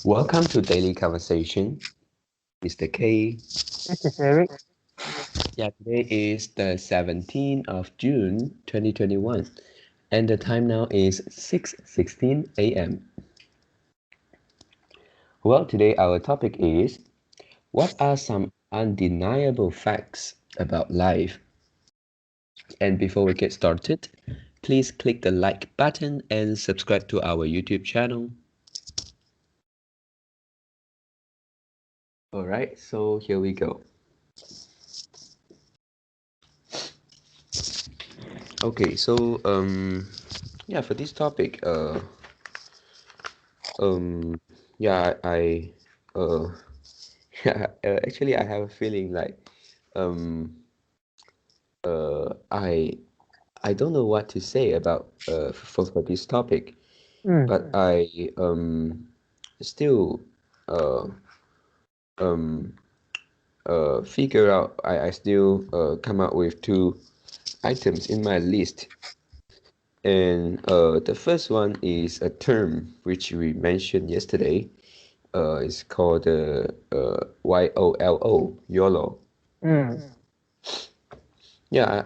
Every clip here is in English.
Welcome to Daily Conversation, Mr. K. This is Eric. Yeah, today is the 17th of June 2021, and the time now is 6:16 a.m. Well, today our topic is what are some undeniable facts about life? And before we get started, please click the like button and subscribe to our YouTube channel. All right, so here we go. Okay, so yeah, for this topic, um, yeah, uh, yeah, actually, I have a feeling like, um, I don't know what to say about for this topic, but Mm. I still uh um figure out I still come up with two items in my list. And the first one is a term which we mentioned yesterday. It's called YOLO, YOLO. Mm. Yeah,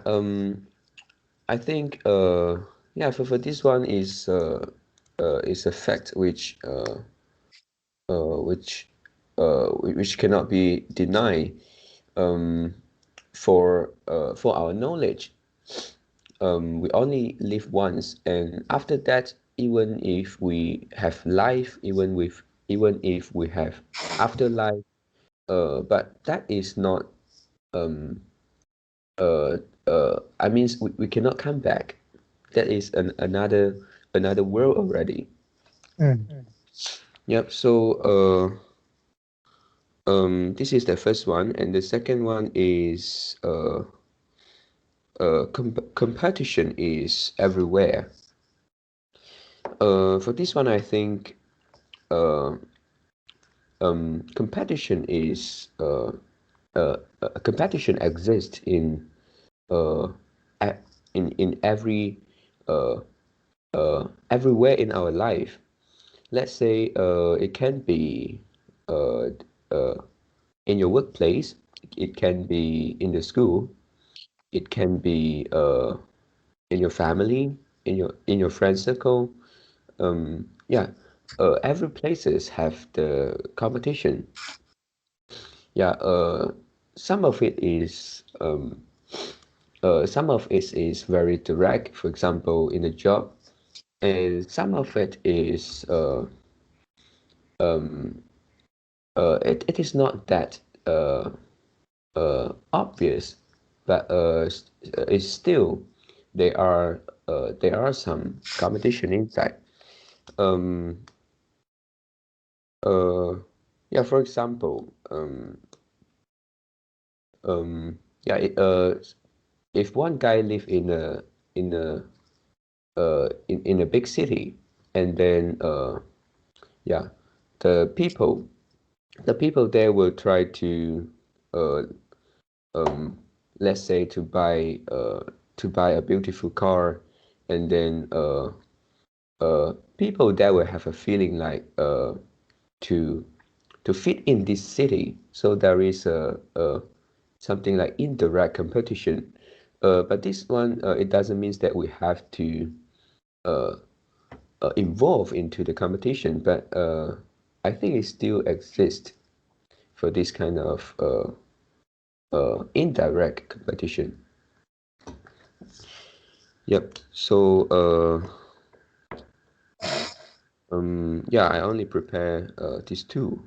I think yeah, for this one is a fact which which cannot be denied. Um, for our knowledge, we only live once, and after that, even if we have life, even if we have afterlife, but that is not um uh I mean we cannot come back. That is another world already. Mm. Yep. So this is the first one, and the second one is competition is everywhere. For this one, I think uh competition is competition exists uh a- in every uh everywhere in our life. Let's say it can be uh, uh, in your workplace, it can be in the school, it can be in your family, in your friend circle. Yeah, every places have the competition. Yeah, some of it is some of it is very direct. For example, in a job, and some of it is it is not that obvious, but it's still there are some competition inside. Um, uh, yeah, for example, yeah, if one guy live in a in a big city, and then yeah, the people the people there will try to uh, um, let's say to buy a beautiful car, and then people there will have a feeling like to fit in this city. So there is a something like indirect competition. But this one it doesn't mean that we have to uh, involve into the competition, but I think it still exists for this kind of indirect competition. Yep. So yeah, I only prepare these two.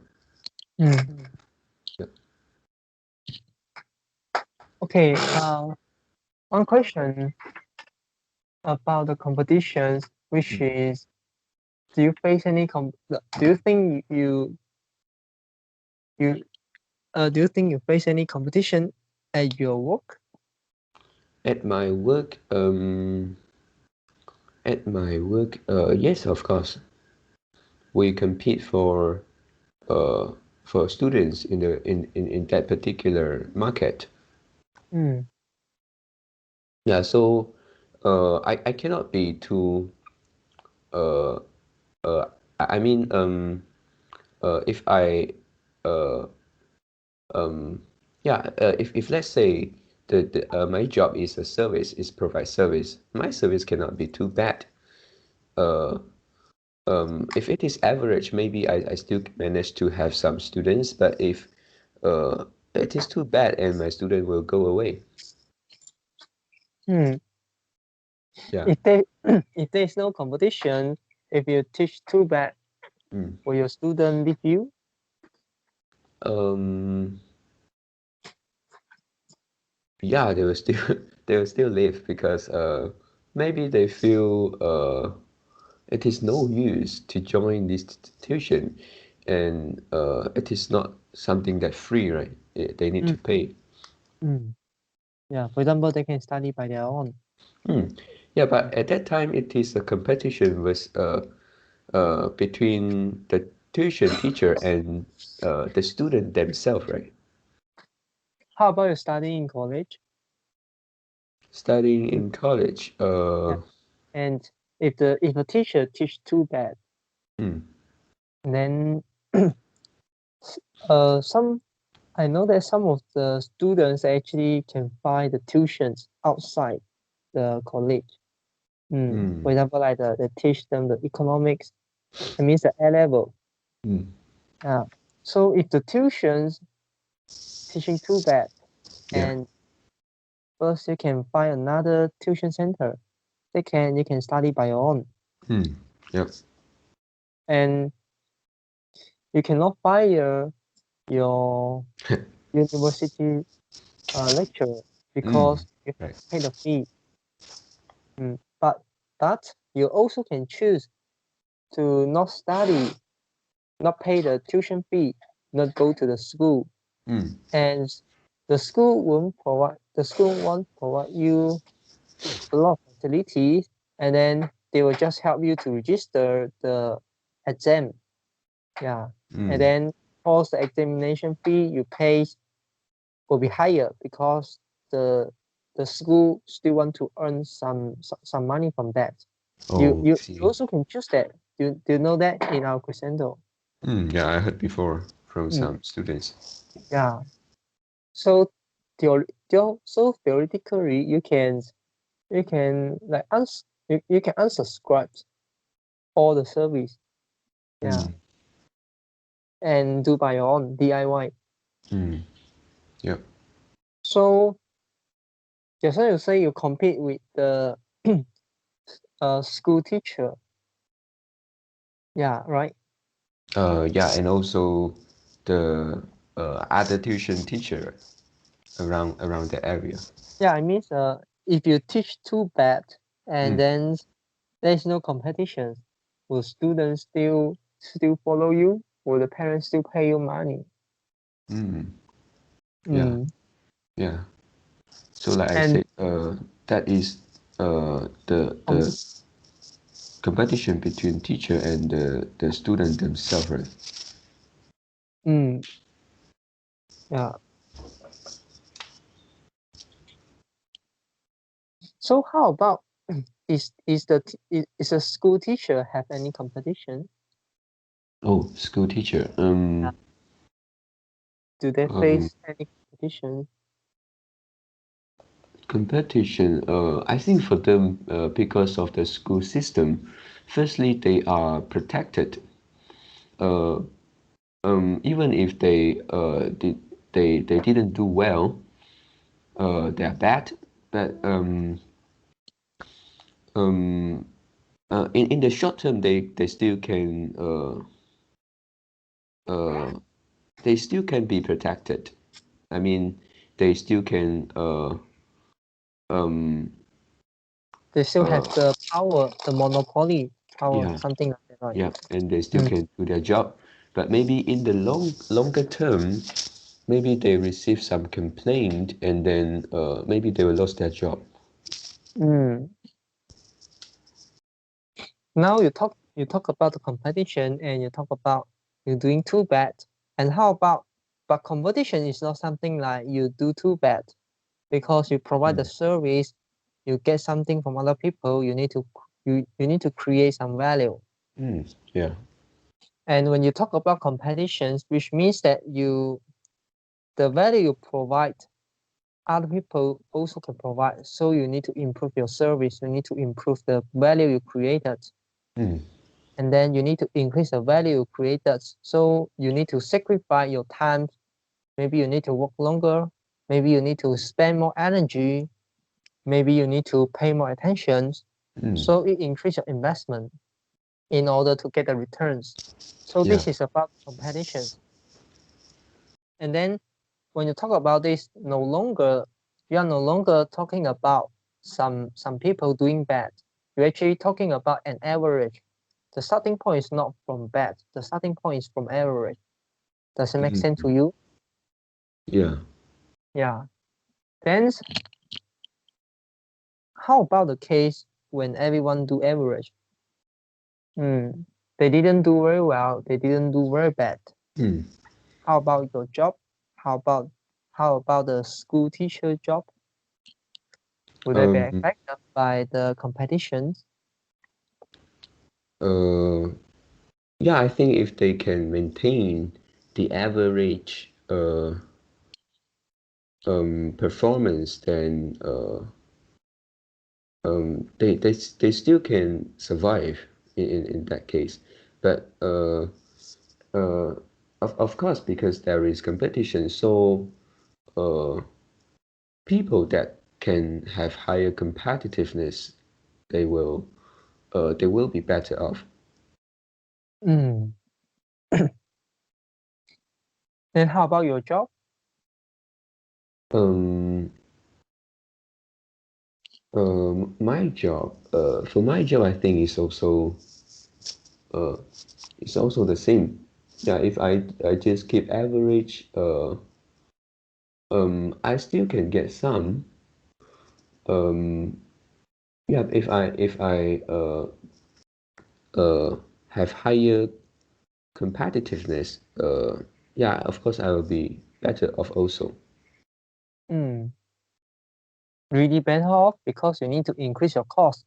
Mm. Yep. Okay. One question about the competitions, which Mm. is, do you face any do you think you do you think you face any competition at your work? At my work, yes, of course, we compete uh, for students in the in that particular market. Mm. Yeah, so I cannot be too uh, I mean if I uh, if let's say my job is a service, is provide service, my service cannot be too bad. Uh, if it is average, maybe I still manage to have some students, but if it is too bad and my student will go away. Hmm. Yeah. If there if there is no competition, if you teach too bad, Mm. will your student leave you? Um, yeah, they will still they will still live because maybe they feel it is no use to join this tuition, and it is not something that free, right? They need to Mm. pay. Mm. Yeah, for example, they can study by their own. Yeah, but at that time it is a competition with between the tuition teacher and the student themselves, right? How about you studying in college? Studying Mm. in college, Yeah. And if a teacher teach too bad, mm, then some I know that some of the students actually can find the tuitions outside the college. For mm, example, like they teach them the economics, it means the A level. mm, Yeah. So if the tuitions teaching too bad, yeah, and first you can find another tuition center. Second, you can study by your own, mm, yep, and you cannot fire your university lecturer mm, because you have right, to pay the fee. But you also can choose to not study, not pay the tuition fee, not go to the school, mm, and the school won't provide you a lot of facilities, and then they will just help you to register the exam. Yeah, and mm, then course the examination fee you pay will be higher because the the school still want to earn some money from that. You oh, you, you see, also can choose that. Do you know that in our crescendo? yeah, I heard before from Mm, some students. yeah. So so theoretically you can like you can unsubscribe all the service. Yeah, Mm, and do by your own DIY. mm, yep, So just now you say you compete with the school teacher. Yeah, right. yeah, and also the other tuition teacher around the area. Yeah, I mean, if you teach too bad and Mm, then there's no competition, will students still follow you? Will the parents still pay you money? mm, yeah, Mm. yeah. So like I And said, that is the um, competition between teacher and the student themselves, right? mm, yeah. So how about is a school teacher have any competition? Oh, school teacher. Yeah. Do they Um, face any competition? competition. I think for them, because of the school system, firstly they are protected. Uh, Even if they didn't do well, they are bad. But um, in the short term, they still can uh, they still can be protected. I mean, they still can um They still have uh the power, the monopoly power, yeah, something like that, right? yeah, and they still Mm. can do their job. But maybe in the longer term, maybe they receive some complaint, and then maybe they will lose their job. Mm. Now you talk about the competition and you talk about you doing too bad. And how about but competition is not something like you do too bad because you provide the Mm, service, you get something from other people, you need to create some value. mm, yeah. And when you talk about competitions, which means that the value you provide, other people also can provide. So you need to improve your service. You need to improve the value you created. And then you need to increase the value you created. So you need to sacrifice your time. Maybe you need to work longer. Maybe you need to spend more energy. Maybe you need to pay more attention. So it increases your investment in order to get the returns. So this is about competition. And then when you talk about this, you are no longer talking about some people doing bad. You're actually talking about an average. The starting point is not from bad. The starting point is from average. Does it make sense to you? Yeah. Yeah. Then how about the case when everyone do average? They didn't do very well. They didn't do very bad. How about your job? How about the school teacher job? Would they be affected by the competitions? Yeah, I think if they can maintain the average performance, then they still can survive in that case. But of course, because there is competition, so people that can have higher competitiveness, they will be better off. Then how about your job? My job, for my job, I think it's also the same. Yeah, if I just keep average, I still can get some. Yeah, if I have higher competitiveness, yeah, of course I will be better off also. Really better off because you need to increase your cost,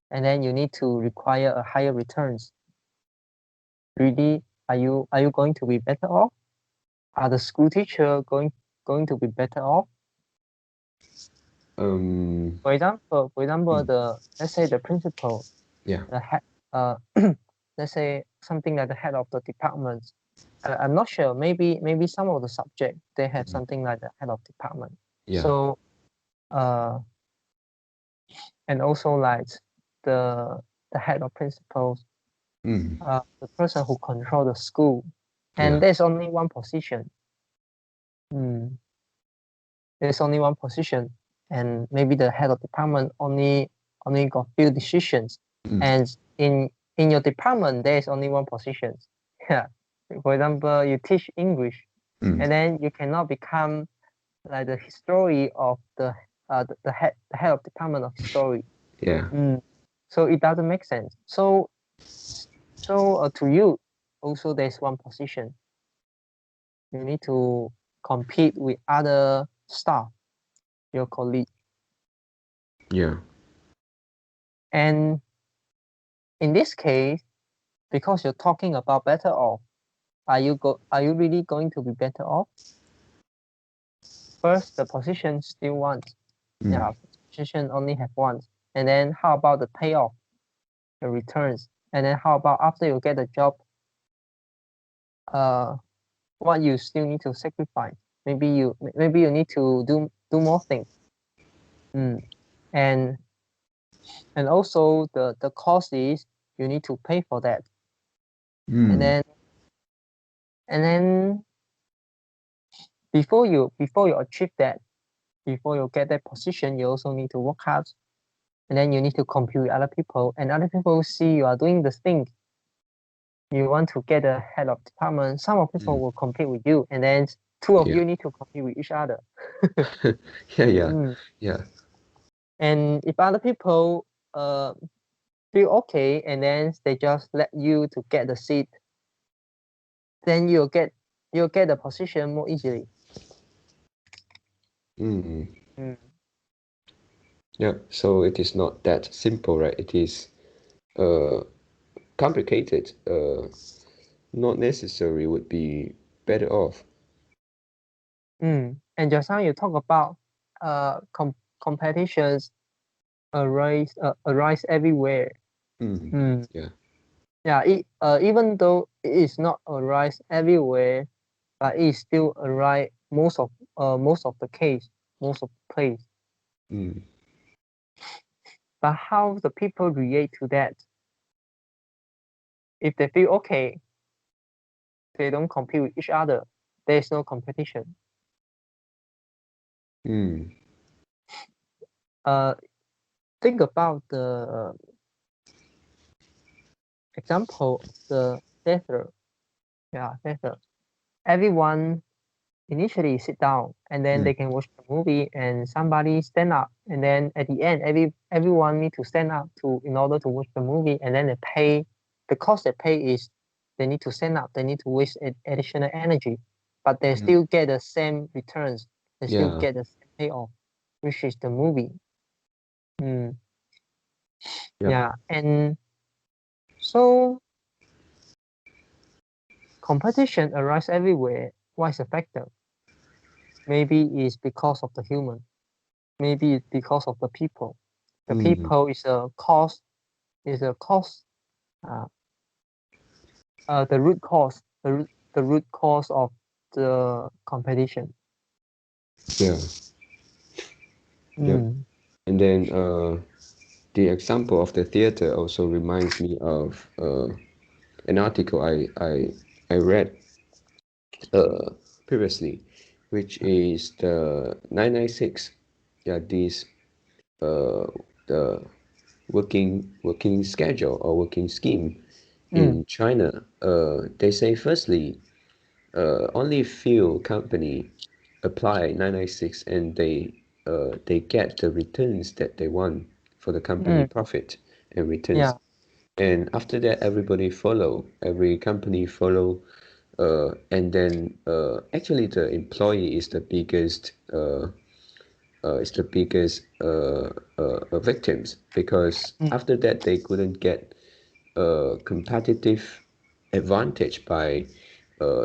and then you need to require a higher returns. Really, are you going to be better off? Are the school teacher going to be better off? For example, let's say the principal, Yeah. the head, let's say something like the head of the department. I'm not sure. Maybe some of the subject they have something like the head of department. Yeah. So, and also like the head of principals, the person who control the school, and there's only one position. There's only one position, and maybe the head of department only got few decisions, and in your department there's only one position. Yeah, for example, you teach English, and then you cannot become like the history of the head of department of history. Yeah. So it doesn't make sense. So to you, also there's one position. You need to compete with other staff, your colleague. Yeah. And in this case, because you're talking about better off, are you really going to be better off? First, the position still one. Yeah, position only have one. And then how about the payoff, the returns? And then how about after you get the job, what you still need to sacrifice? Maybe you need to do more things. And also the cost is you need to pay for that. And then before you achieve that, before you get that position, you also need to work hard, and then you need to compete with other people, and other people see you are doing the thing. You want to get a head of department, some of people will compete with you, and then two of you need to compete with each other. Yeah. And if other people feel okay, and then they just let you to get the seat, then you'll get the position more easily. Yeah, so it is not that simple, right? It is complicated. not necessary would be better off. And just now you talk about competitions arise everywhere. Mm. Yeah. Yeah, even though it is not arise everywhere, but it is still arise most of the case, most of the place. Mm. But how the people react to that? If they feel okay, they don't compete with each other. There is no competition. Mm. Uh, think about the example of the theater. Yeah, theater. Everyone initially sit down and then Mm. they can watch the movie and somebody stand up and then at the end everyone need to stand up to in order to watch the movie and then they pay the cost they pay is they need to stand up, they need to waste additional energy, but they Mm. still get the same returns, they still Yeah. get the same payoff, which is the movie. Mm, Yep. yeah, and so competition arises everywhere. Why is a factor? Maybe it's because of the human, maybe it's because of the people. The Mm. people is a cause, uh, the root cause, the root cause of the competition. Yeah. Yep. Mm. And then the example of the theater also reminds me of an article I read uh, previously, which is the 996. Yeah, this uh, the working schedule or working scheme Mm. in China. They say firstly, only few company apply 996 and they get the returns that they want for the company Mm. profit and returns. Yeah. And after that, everybody follow, every company follow, and then actually the employee is the biggest victims because Mm. after that they couldn't get a competitive advantage by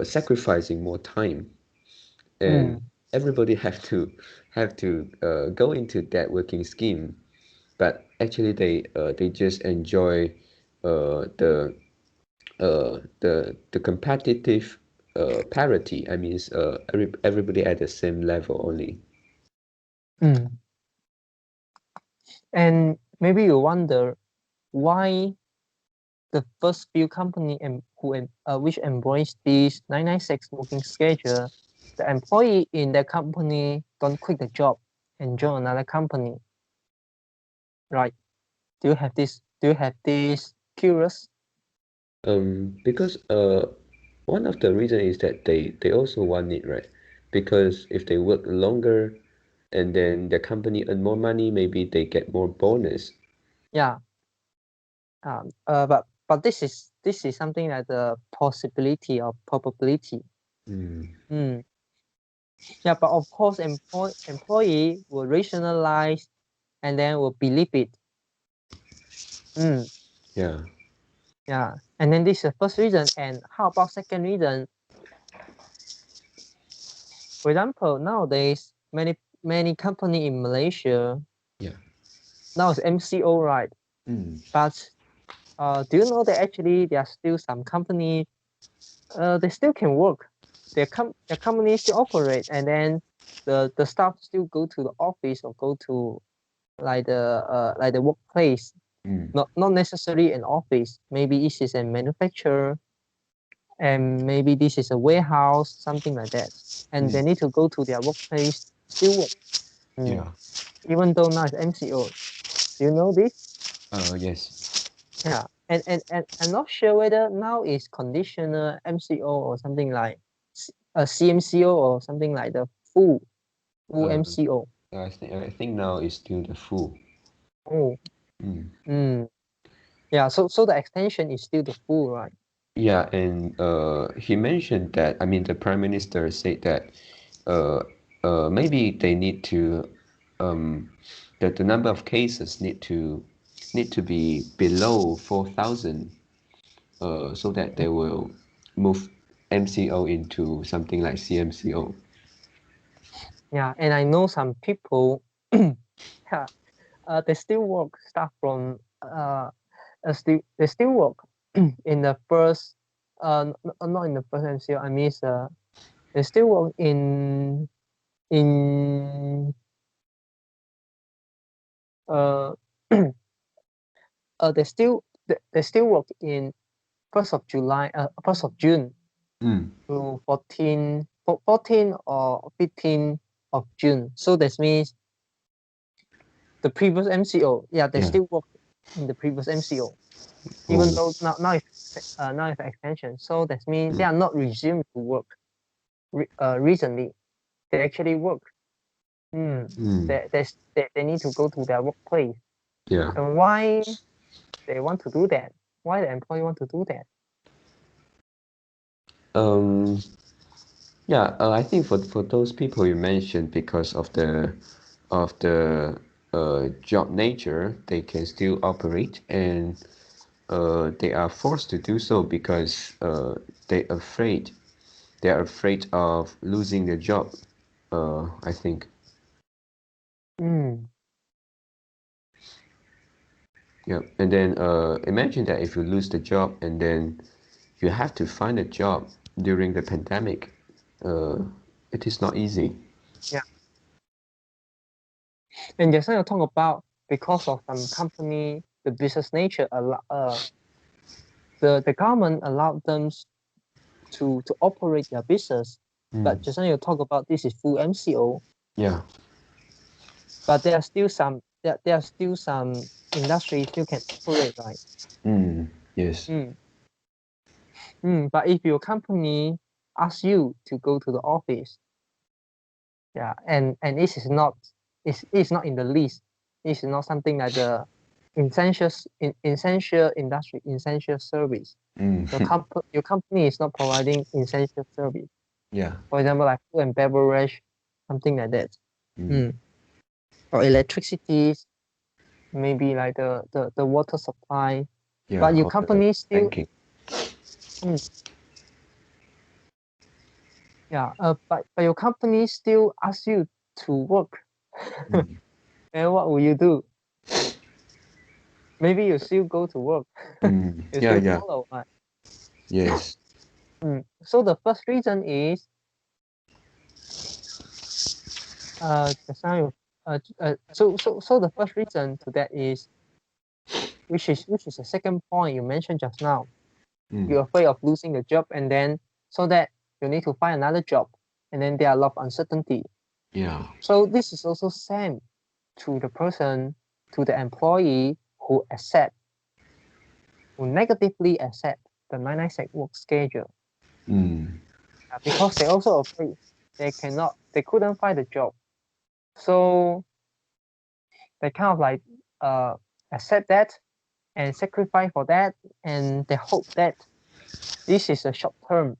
sacrificing more time, and Mm. everybody have to go into that working scheme, but actually they just enjoy the competitive parity. I mean, everybody at the same level only. Mm. And maybe you wonder why the first few company which embrace this 996 working schedule, the employee in that company don't quit the job and join another company, right? Do you have this curious? Because one of the reason is that they also want it, right? Because if they work longer and then the company earn more money, maybe they get more bonus. Yeah. But this is something like the possibility or probability. Mm. Mm. Yeah, but of course, employee will rationalize and then will believe it. Mm. Yeah. Yeah, and then this is the first reason. And how about second reason? For example, nowadays many company in Malaysia Yeah. now it's MCO, right? Mm. But do you know that actually there are still some company they still can work. Their company still operate, and then the staff still go to the office or go to like the workplace. Mm. Not necessarily an office. Maybe this is a manufacturer, and maybe this is a warehouse, something like that. And Mm. they need to go to their workplace, still work. Mm. Yeah. Even though now it's MCO. Do you know this? Yes. Yeah. And I'm not sure whether now is conditional MCO or something like a CMCO or something like the full Uh, MCO. I think now is still the full. Oh, Mm. mm. Yeah. So the extension is still the full, right? Yeah, and he mentioned that, I mean, the Prime Minister said that uh, maybe they need to um, that the number of cases need to be below 4,000 so that they will move MCO into something like CMCO. Yeah, and I know some people, yeah, they still work start from they still work in the first not in the first MCO. I mean, they still work in uh they still work in 1st of July, 1st of June Mm. to 14 or 15 of June. So that means the previous MCO, yeah, they Yeah. still work in the previous MCO, even though Oh. now it's extension. So that means they are not resumed to work recently. They actually work. Mm. They need to go to their workplace. Yeah. And why they want to do that? Why the employee want to do that? Um. Yeah. I think for those people you mentioned, because of the job nature, they can still operate, and they are forced to do so because they are afraid of losing their job. I think. Mm, Yeah. And then imagine that if you lose the job and then you have to find a job during the pandemic. Uh, it is not easy. yeah. And just now you talk about because of some company, the business nature the government allowed them to operate their business. Mm. But just now you talk about this is full MCO, Yeah. but there are still some industries still can operate, right? Mm. Yes. Mm. But if your company asks you to go to the office, yeah, and it's not in the list. It's not something like the essential industry, essential service. Mm. Your company is not providing essential service. Yeah. For example, like food and beverage, something like that. Mm. Mm. Or electricity, maybe like the water supply. Yeah. But your Or the company still, banking. mm, yeah, but your company still asks you to work. Mm. And what will you do? Maybe you still go to work. Mm. You Yeah. still Yeah. follow, right? Yes. So the first reason is just now so the first reason to that is which is the second point you mentioned just now. Mm. You're afraid of losing the job, and then so that you need to find another job, and then there are a lot of uncertainty. Yeah. So this is also same to the person, to the employee who negatively accept the 996 work schedule, Mm. because they also afraid they couldn't find a job. So they kind of like uh, accept that and sacrifice for that, and they hope that this is a short term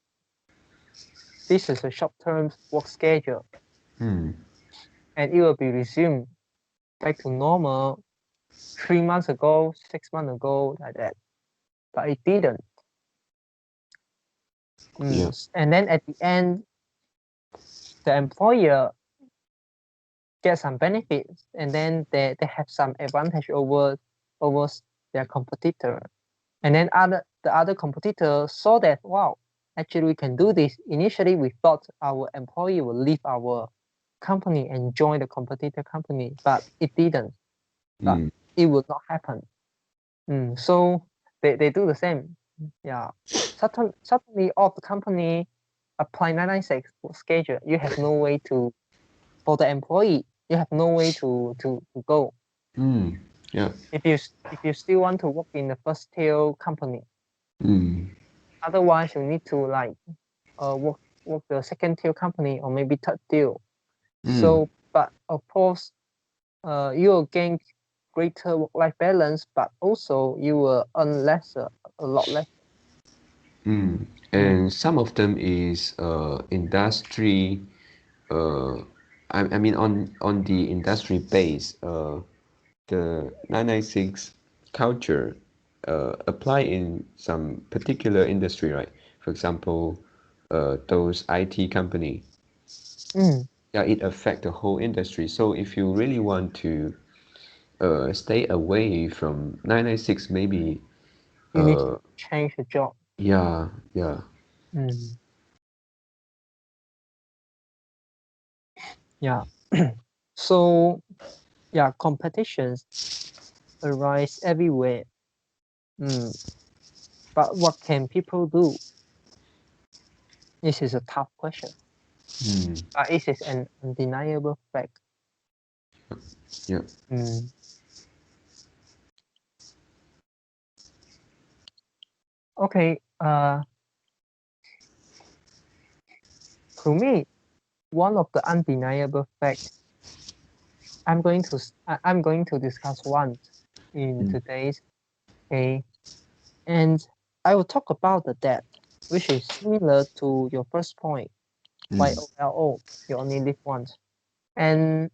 work schedule, Mm. and it will be resumed back to normal 3 months ago, 6 months ago, like that. But it didn't. Yeah. And then at the end, the employer get some benefits, and then they have some advantage over their competitor. And then the other competitor saw that, wow, actually we can do this. Initially we thought our employee will leave our company and join the competitor company, but it didn't. But Mm. it would not happen. So they do the same. Yeah. Suddenly all the company apply 996 schedule. You have no way to, for the employee, you have no way to go. Mm. Yeah. If you still want to work in the first tier company, Mm. otherwise you need to like work the second tier company or maybe third tier. Mm. So, but of course, you will gain greater work-life balance, but also you will earn lesser, a lot less. Mm. Mm. And some of them is industry. Uh, I mean on the industry base. The 996 culture apply in some particular industry, right? For example, those IT company. Mm. Yeah, it affect the whole industry. So if you really want to stay away from 996, maybe You need to change the job. yeah, yeah. Mm. Yeah. So yeah, competitions arise everywhere. But what can people do? This is a tough question. But it is an undeniable fact. Yeah. Okay. To me, one of the undeniable facts I'm going to discuss one in today's okay, and I will talk about the debt, which is similar to your first point. YOLO, you only live once, and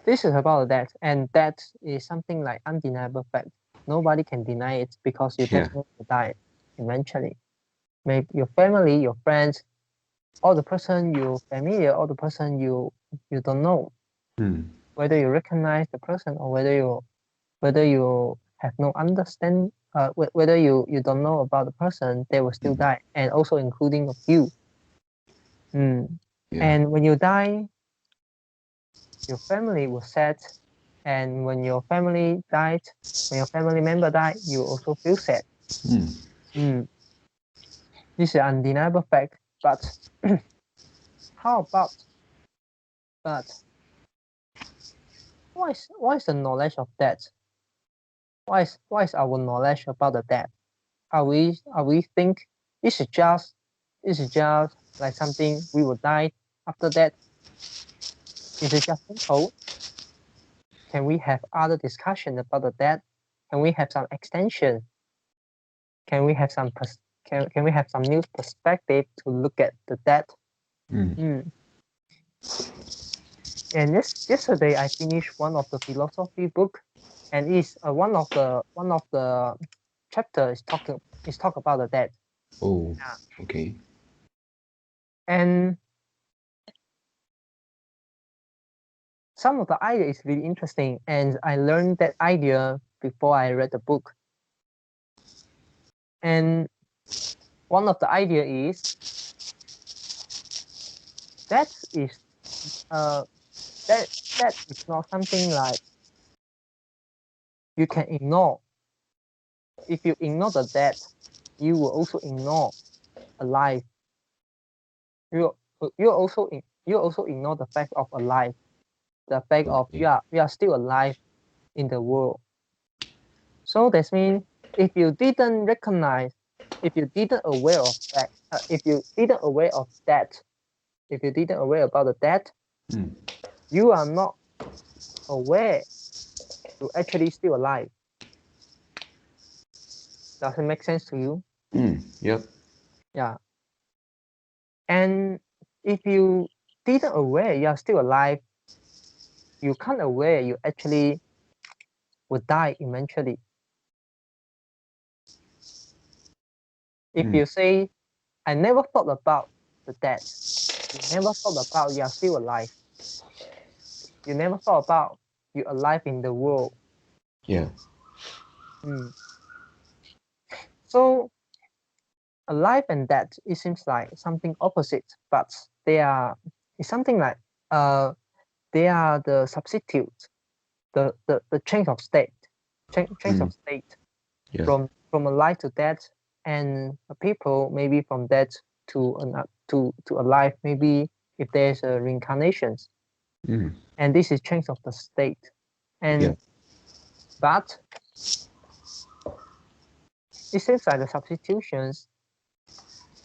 this is about the debt, and that is something like undeniable fact. Nobody can deny it because you Yeah. definitely die eventually. Maybe your family, your friends, or the person you familiar, or the person you don't know, whether you recognize the person or whether you have no understand, whether you don't know about the person, they will still die, and also including of you. Yeah. And when you die, your family was sad, and when your family died, when your family member died, you also feel sad. Mm. This is an undeniable fact. But how about, but what is the knowledge of that? What is our knowledge about the death? Are we think this is just like something we will die after that? Is it just simple? Can we have other discussion about the death? Can we have some extension? Can we have some can we have some new perspective to look at the death? And yesterday I finished one of the philosophy book, and is one of the chapter is talk about the death. Oh, okay. And some of the idea is really interesting, and I learned that idea before I read the book. And one of the idea is that is that is not something like you can ignore. If you ignore the death, you will also ignore a life. You you also ignore the fact of a life, the fact of Okay. we are still alive in the world. So that means if you didn't recognize, if you didn't aware of that, if you didn't aware of that, if you didn't aware about the death, you are not aware you actually still alive. Does it make sense to you? Yep. Yeah. And if you didn't aware you are still alive, you can't aware you actually would die eventually. If you say, I never thought about the death, you never thought about you are still alive. You never thought about you're alive in the world. Yeah. So alive and death, it seems like something opposite, but it's something like they are the substitute, the change of state, change of state Yeah. from alive to death, and people maybe from death to alive, maybe if there's a reincarnations, and this is change of the state, and but it seems like the substitutions,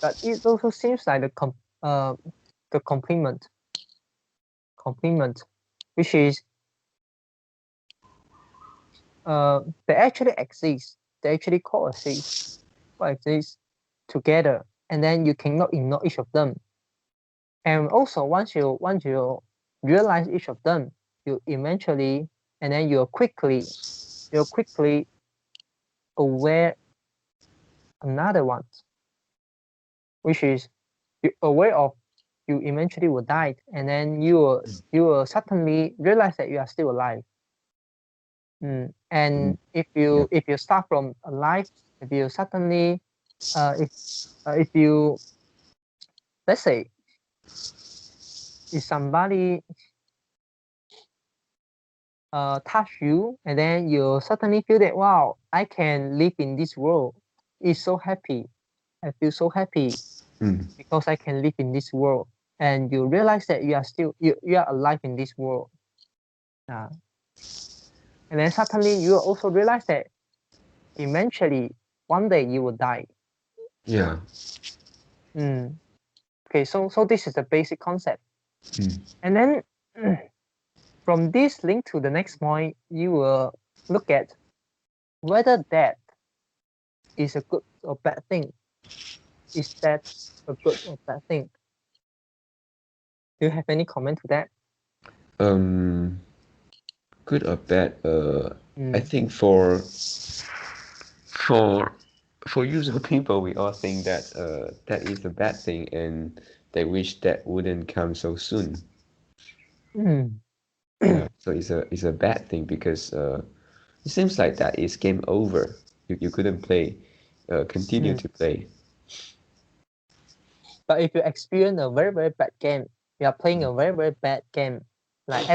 but it also seems like the complement, which is they actually exist, they actually coexist together, and then you cannot ignore each of them. And also once you realize each of them, you eventually, and then you're quickly aware another one. which is you're aware of you eventually will die, and then you will suddenly realize that you are still alive. And if Yeah. you start from alive, if you suddenly if you, let's say, if somebody touch you, and then you suddenly feel that, wow, I can live in this world. It's so happy. I feel so happy because I can live in this world. And you realize that you are still you are alive in this world. And then suddenly you also realize that eventually one day you will die. Yeah. Okay, so this is the basic concept. And then from this link to the next point, you will look at whether that is a good or bad thing. Is that a good or bad thing? Do you have any comment to that? Good or bad? I think for usual people, we all think that that is a bad thing, and they wish that wouldn't come so soon. Yeah, so it's a bad thing because it seems like that is game over. You couldn't play, continue to play. But if you experience a very, very bad game, you are playing a very, very bad game, like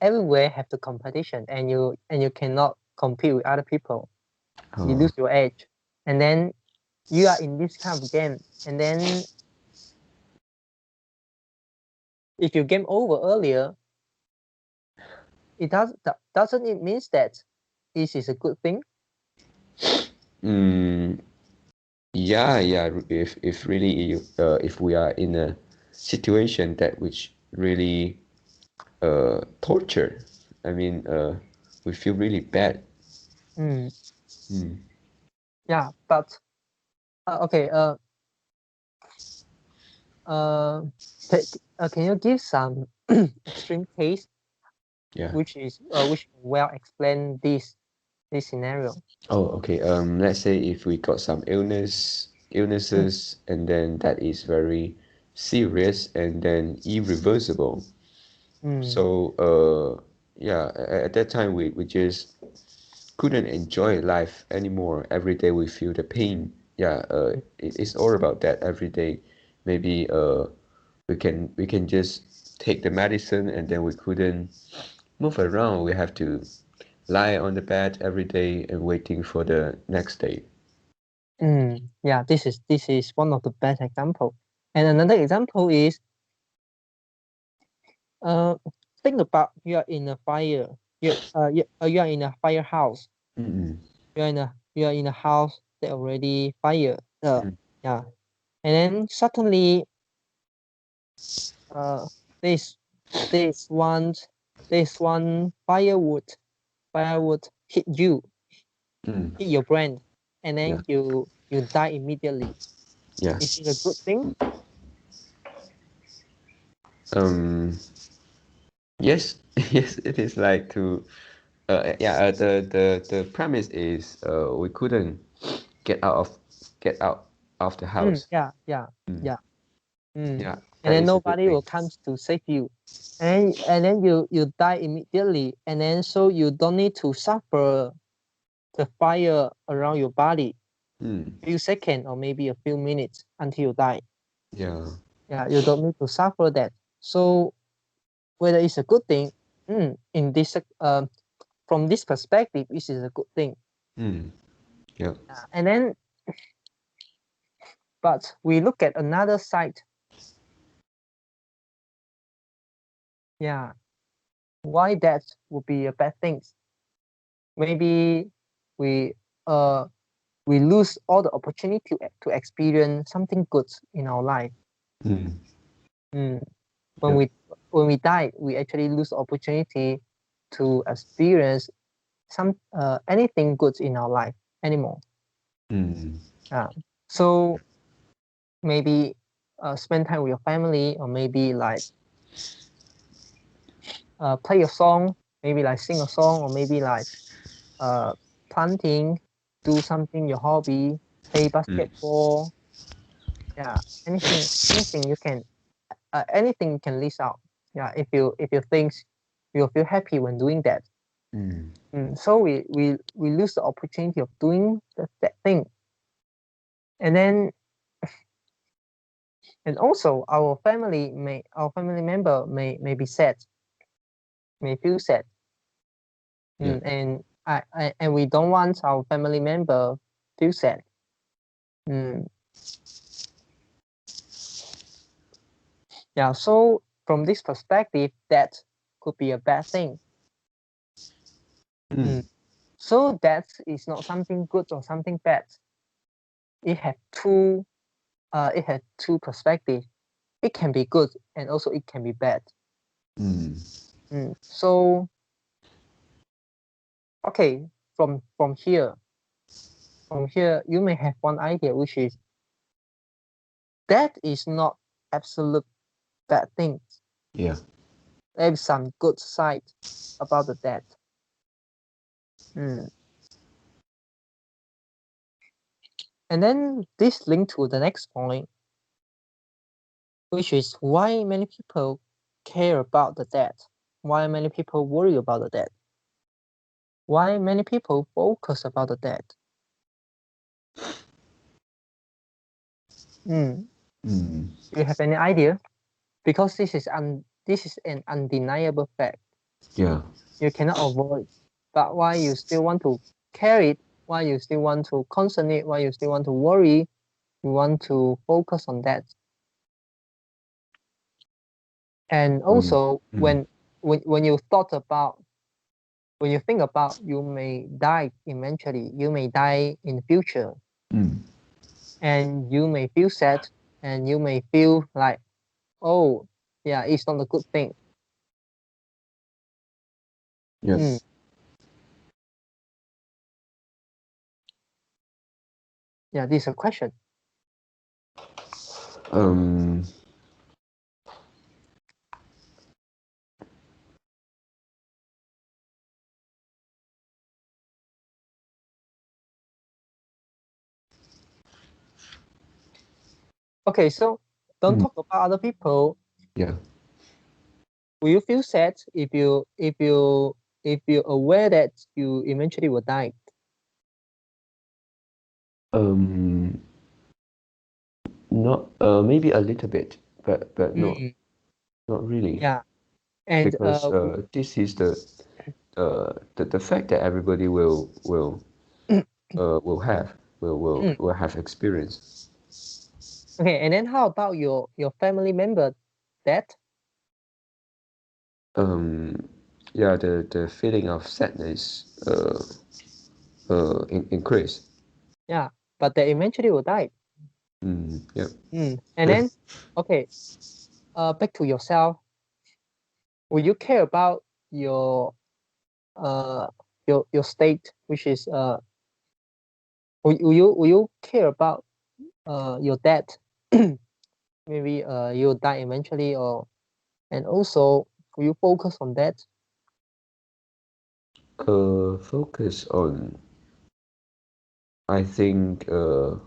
everywhere have the competition, and you cannot compete with other people. You lose your edge, and then you are in this kind of game, and then if you game over earlier, it doesn't it means that this is a good thing? Yeah, yeah. If really if we are in a situation that which really torture, I mean we feel really bad. Yeah, but okay. Can you give some extreme case Yeah. which well explain this scenario? Oh, okay. Let's say if we got some illnesses, and then that is very serious and then irreversible. So, yeah, at that time we just couldn't enjoy life anymore. Every day we feel the pain. Yeah, it's all about that every day. Maybe we can just take the medicine, and then we couldn't move around. We have to lie on the bed every day and waiting for the next day. Yeah, this is one of the best example. And another example is uh think about you are in a fire. You are in a firehouse. You are in a house that already fire. Yeah. And then suddenly uh this this one this one firewood hit you, hit your brain, and Yeah. then you die immediately. Yeah. Is it a good thing? Um, yes, yes, it is like to, yeah, the premise is we couldn't get out of get out of the house. Yeah, yeah, yeah. Yeah, And that then is a good nobody thing. will come to save you, and then you die immediately, and then so you don't need to suffer the fire around your body few seconds or maybe a few minutes until you die. Yeah. Yeah, you don't need to suffer that. So whether it's a good thing, in this from this perspective, this is a good thing. Yeah. And then, but we look at another side. Yeah, why that would be a bad thing? Maybe we uh we lose all the opportunity to experience something good in our life. Mm. When Yeah. we die, we actually lose opportunity to experience some anything good in our life anymore. So maybe spend time with your family, or maybe like play a song, maybe like sing a song, or maybe like planting, do something your hobby, play basketball, Yeah, anything you can, anything you can list out. Yeah, if you think you'll feel happy when doing that. So we lose the opportunity of doing that thing, and then and also our family member may be sad, may feel sad. Yeah. And and we don't want our family member feel sad. Mm, yeah, so from this perspective, that could be a bad thing. So that is not something good or something bad. It had two perspectives. It can be good and also it can be bad. So okay, from here you may have one idea, which is that is not absolute bad things. Yeah. There is some good side about the death. And then this link to the next point, which is why many people care about the death, why many people worry about the death, why many people focus about the death. Do you have any idea? Because this is an undeniable fact. Yeah. You cannot avoid. But why you still want to care it? Why you still want to concern it? Why you still want to worry? You want to focus on that. And also, when you think about you may die eventually, you may die in the future, and you may feel sad, and you may feel like, oh, yeah, it's not a good thing. Yes. Yeah, this is a question. Okay, so don't talk about other people. Yeah. Will you feel sad if you're aware that you eventually will die? Not maybe a little bit, but not really. Yeah, and Because this is the fact that everybody will have experience. okay, and then how about your family member death? Yeah, the feeling of sadness increase. Yeah, but they eventually will die. Yep. And then, okay, back to yourself. Will you care about your state, which is will you care about your death? Maybe you'll die eventually, or and also will you focus on that? Focus on, I think, do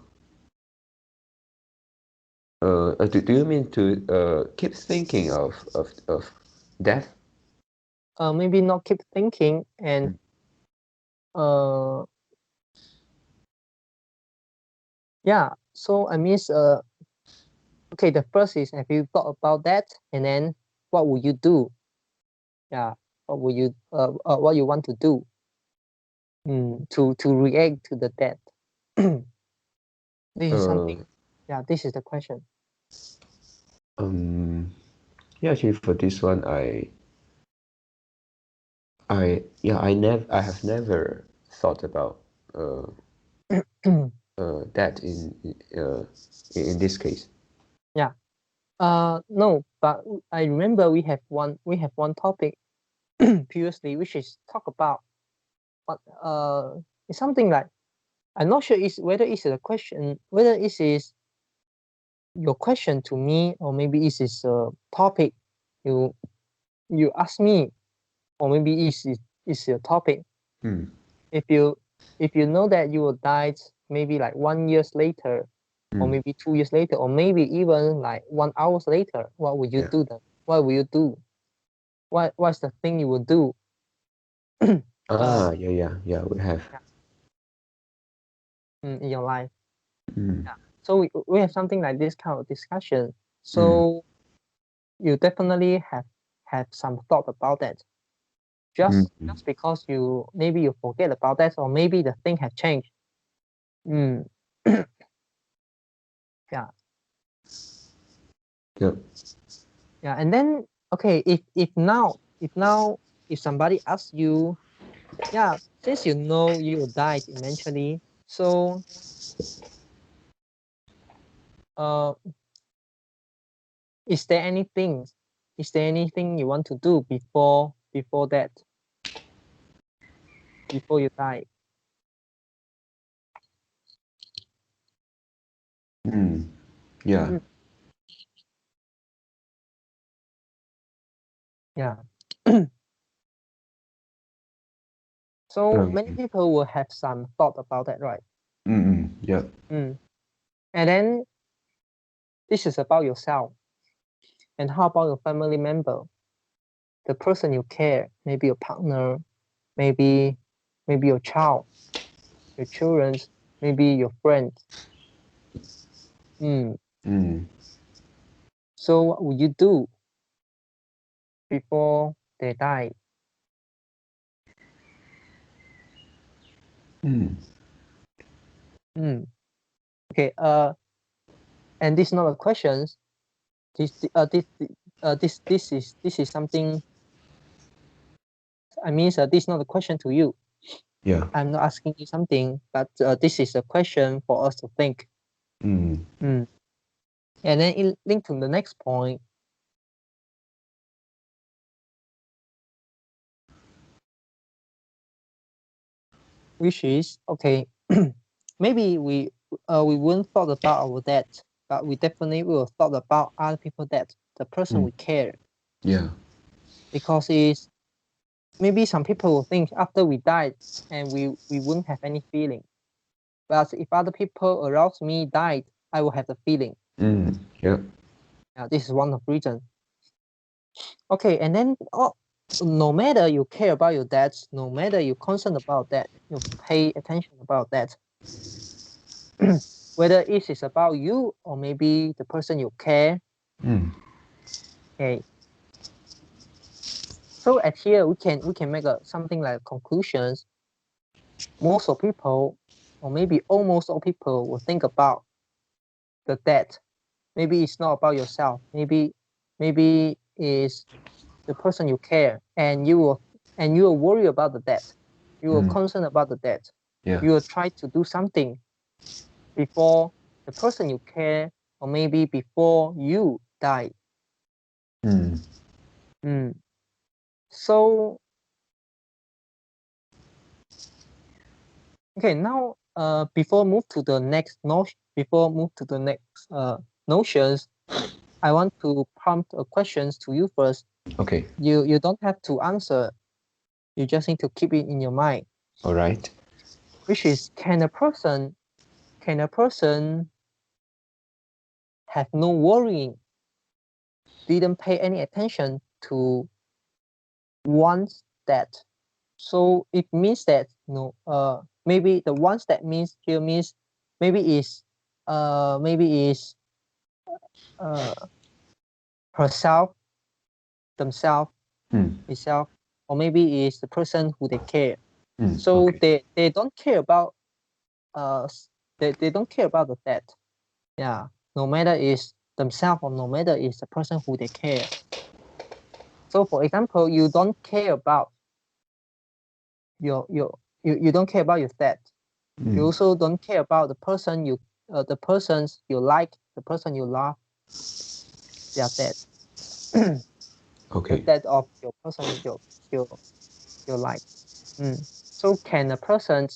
you mean to keep thinking of death? Maybe not keep thinking and yeah. So I mean, okay. The first is, have you thought about that? And then what will you do? Yeah, what you want to do? To react to the death. This is something. Yeah, this is the question. Yeah, actually, for this one, I have never thought about that in this case. Yeah. No, but I remember we have one topic previously, which is talk about what it's something like, I'm not sure is whether it's a question, whether it is your question to me, or maybe it is a topic you ask me, or maybe it's a topic. If you know that you will die maybe like 1 year later, or maybe 2 years later, or maybe even like 1 hour later, what would you Yeah. do then? What will you do? What's the thing you would do? Yeah, we have. In your life. Mm. So we have something like this kind of discussion. So you definitely have some thought about that. Just because you maybe you forget about that, or maybe the thing has changed. Mm. Yeah. Yep. Yeah. And then okay, if somebody asks you, yeah, since you know you will die eventually, so uh is there anything you want to do before that, before you die? Yeah. Mm. Yeah. So many people will have some thought about that, right? Yeah. And then this is about yourself. And how about your family member, the person you care, maybe your partner, maybe your child, your children, maybe your friends. So what would you do before they die? Okay. And this is not a question. This is something. I mean, this is not a question to you. Yeah. I'm not asking you something, but this is a question for us to think. And then it linked to the next point, which is okay. Maybe we wouldn't thought about our death, but we definitely will thought about other people death, the person we care, Yeah. because it's maybe some people will think after we died and we wouldn't have any feeling, but if other people around me died, I will have the feeling. Yeah. Yeah, this is one of the reasons. Okay, and then no matter you care about your debts, no matter you're concerned about that, you pay attention about that. Whether it is about you or maybe the person you care. Okay. So at here we can make something like conclusions. Most of people, or maybe almost all people, will think about the debt. Maybe it's not about yourself. Maybe it's the person you care, and you will worry about the debt. You will concern about the debt. Yeah. You will try to do something before the person you care, or maybe before you die. So okay, now before move to the next notions, I want to prompt a questions to you first. Okay. You don't have to answer. You just need to keep it in your mind. All right. Which is, can a person have no worrying, didn't pay any attention to one's debt? So it means that maybe the ones that means here means maybe is herself, themselves, itself, or maybe is the person who they care. So Okay. they don't care about uh they don't care about the debt. Yeah, no matter is themselves or no matter is the person who they care. So for example, you don't care about you don't care about your debt. You also don't care about the person the persons you like, the person you love, their debt. The Okay. debt of your person you like. So can a person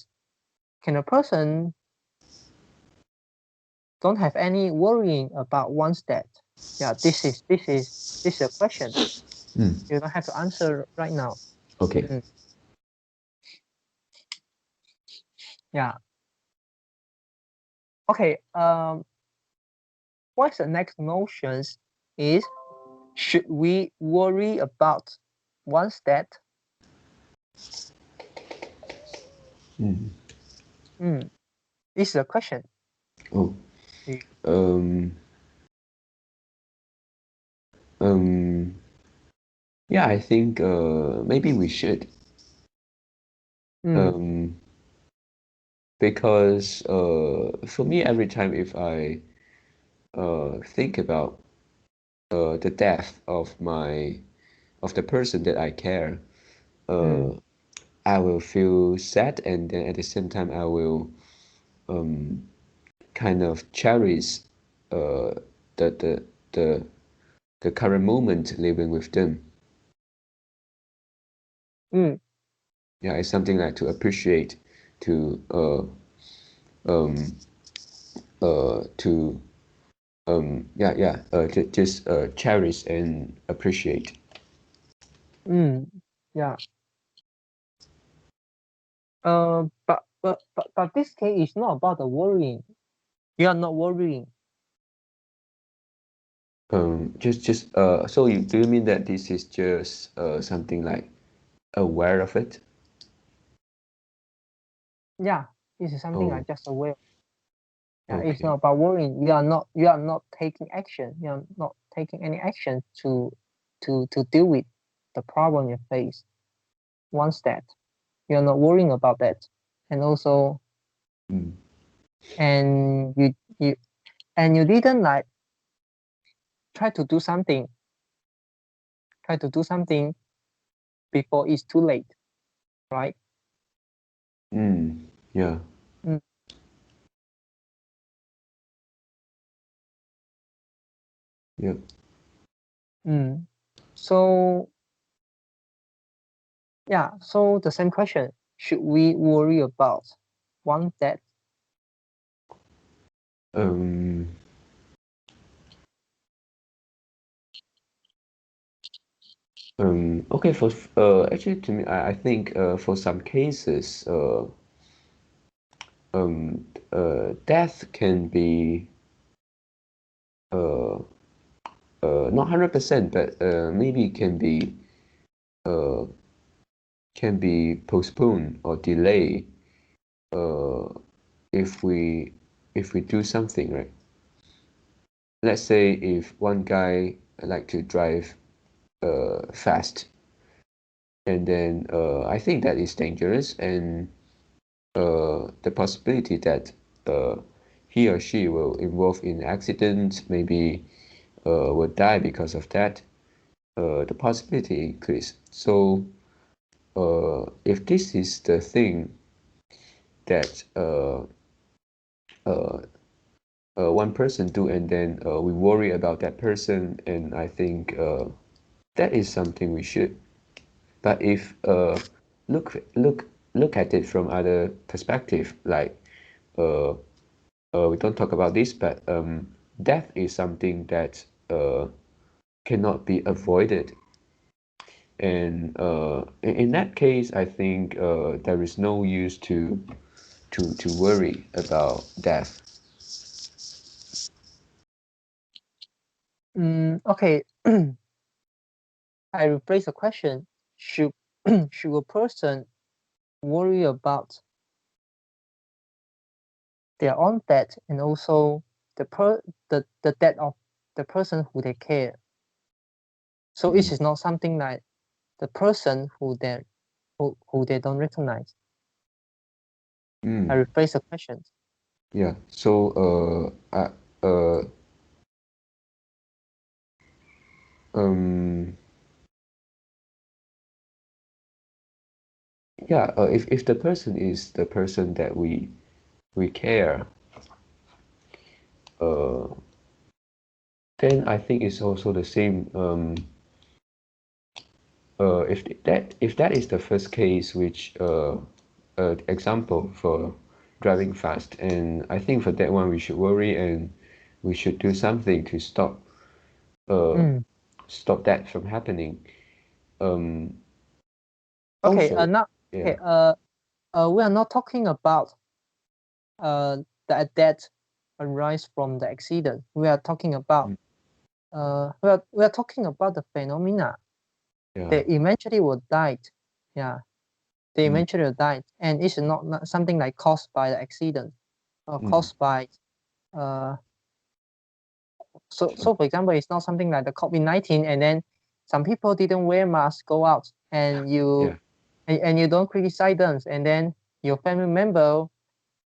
don't have any worrying about one's debt? Yeah, this is a question. You don't have to answer right now. Okay. Yeah. Okay. what's the next notions is, should we worry about one's death? This is a question. Oh. Mm. Yeah, I think maybe we should. Because for me, every time if I think about the death of the person that I care, I will feel sad, and then at the same time I will kind of cherish the the current moment living with them. Yeah, it's something like to appreciate, to just cherish and appreciate. Yeah. But this case is not about the worrying. You are not worrying. So do you mean that this is just something like aware of it? Yeah, this is something I just aware. Yeah, it's Okay. not about worrying. You are not taking action. You are not taking any action to deal with the problem you face. Once that you are not worrying about that, and also and you didn't like try to do something before it's too late, right? Yeah. Yeah. So yeah, so the same question, should we worry about one death? Okay, for actually to me, I think for some cases death can be not 100%, but maybe can be postponed or delay if we do something, right? Let's say if one guy like to drive fast, and then I think that is dangerous, and the possibility that he or she will involve in accident, maybe will die because of that, the possibility increase. So if this is the thing that one person do, and then we worry about that person, and I think that is something we should. But if look at it from other perspective, like we don't talk about this, but death is something that cannot be avoided. And in that case, I think there is no use to worry about death. Okay. I rephrase the question. Should should a person worry about their own death, and also the death of the person who they care? So it is not something like the person who they don't recognize. I rephrase the question. Yeah. So yeah, if the person is the person that we care, then I think it's also the same. If that is the first case, which example for driving fast, and I think for that one we should worry, and we should do something to stop that from happening. Okay. Also, Now, yeah. okay. We are not talking about the death arise from the accident. We are talking about we are talking about the phenomena that eventually will die. Yeah, they eventually will die, and it's not something like caused by the accident or caused by so for example, it's not something like the COVID-19, and then some people didn't wear masks, go out, and you don't criticize them, and then your family member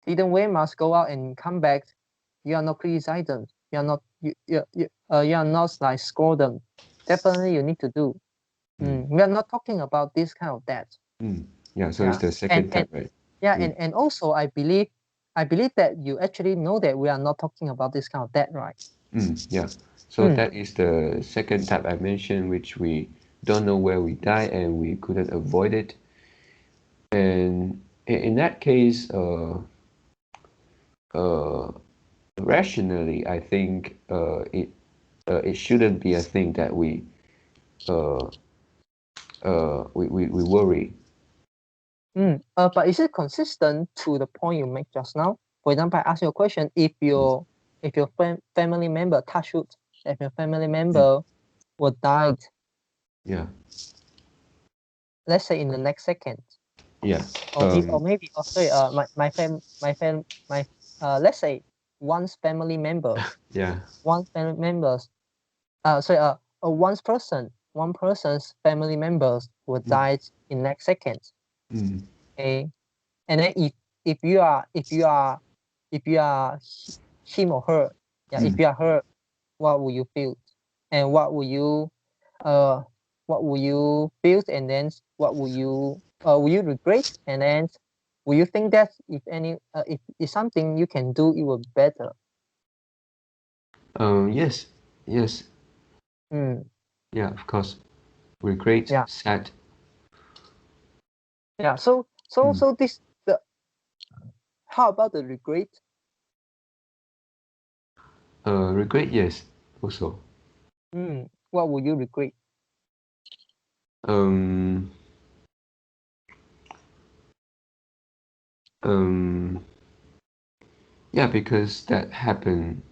didn't wear masks, go out and come back, you are not criticizing them. You are not like scold them. Definitely you need to do. We are not talking about this kind of death. Yeah, so it's the second type, right? Yeah, and also I believe that you actually know that we are not talking about this kind of death, right? Yeah. So that is the second type I mentioned, which we don't know where we die and we couldn't avoid it. And in that case, rationally, I think it shouldn't be a thing that we worry. But is it consistent to the point you make just now? For example, I ask you a question: if your family member, touch wood, if your family member would die, let's say in the next second, let's say one's family member, one person's family members would die in next second. Okay, and then if you are him or her, if you are her, what will you feel, and what will you feel, and then what will you regret, and then will you think that if it's something you can do, it will be better? Yes. Yeah, of course. Regret, sad. Yeah. So this how about the regret? Regret, yes, also. What would you regret? Yeah, because that happened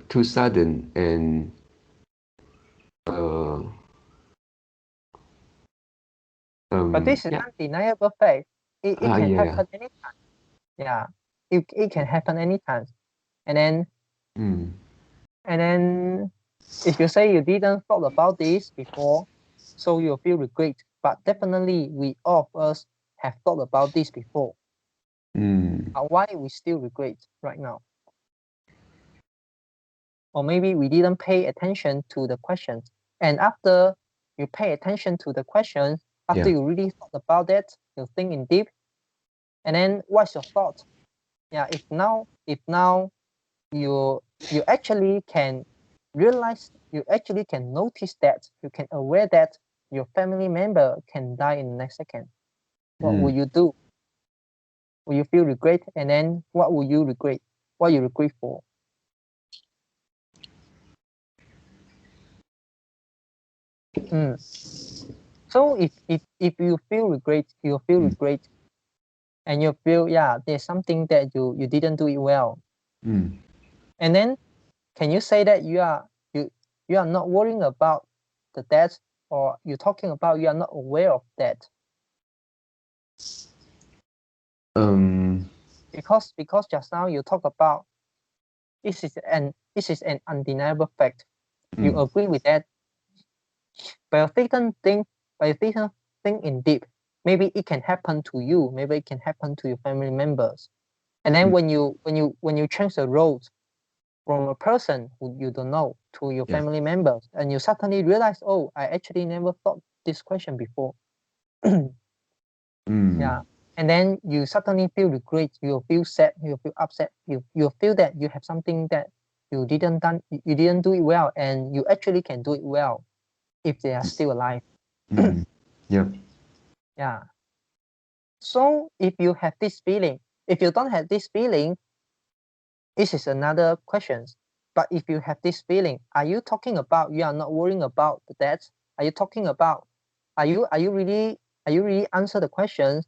too sudden and but this is undeniable fact. It can happen anytime. Yeah, it can happen anytime. And then if you say you didn't thought about this before, so you'll feel regret. But definitely we all of us have thought about this before. Why we still regret right now? Or maybe we didn't pay attention to the questions. And after you pay attention to the questions, after you really thought about that, you think in deep, and then what's your thought? Yeah, if now you actually can realize, you actually can notice that, you can aware that your family member can die in the next second, what will you do? Will you feel regret? And then what will you regret? What you regret for? So if you feel regret, you feel regret, and you feel there's something that you didn't do it well, and then can you say that you are not worrying about the death, or you're talking about you are not aware of that? Because just now you talk about this is an undeniable fact. You agree with that, but you didn't think in deep. Maybe it can happen to you. Maybe it can happen to your family members. And then when you change the roles from a person who you don't know to your family members, and you suddenly realize, oh, I actually never thought this question before. Yeah. And then you suddenly feel regret, you feel sad, you feel upset, you feel that you have something that you didn't do it well, and you actually can do it well if they are still alive. Yeah. So if you have this feeling, if you don't have this feeling, this is another question. But if you have this feeling, are you talking about you are not worrying about the death? Are you talking about are you really answer the question?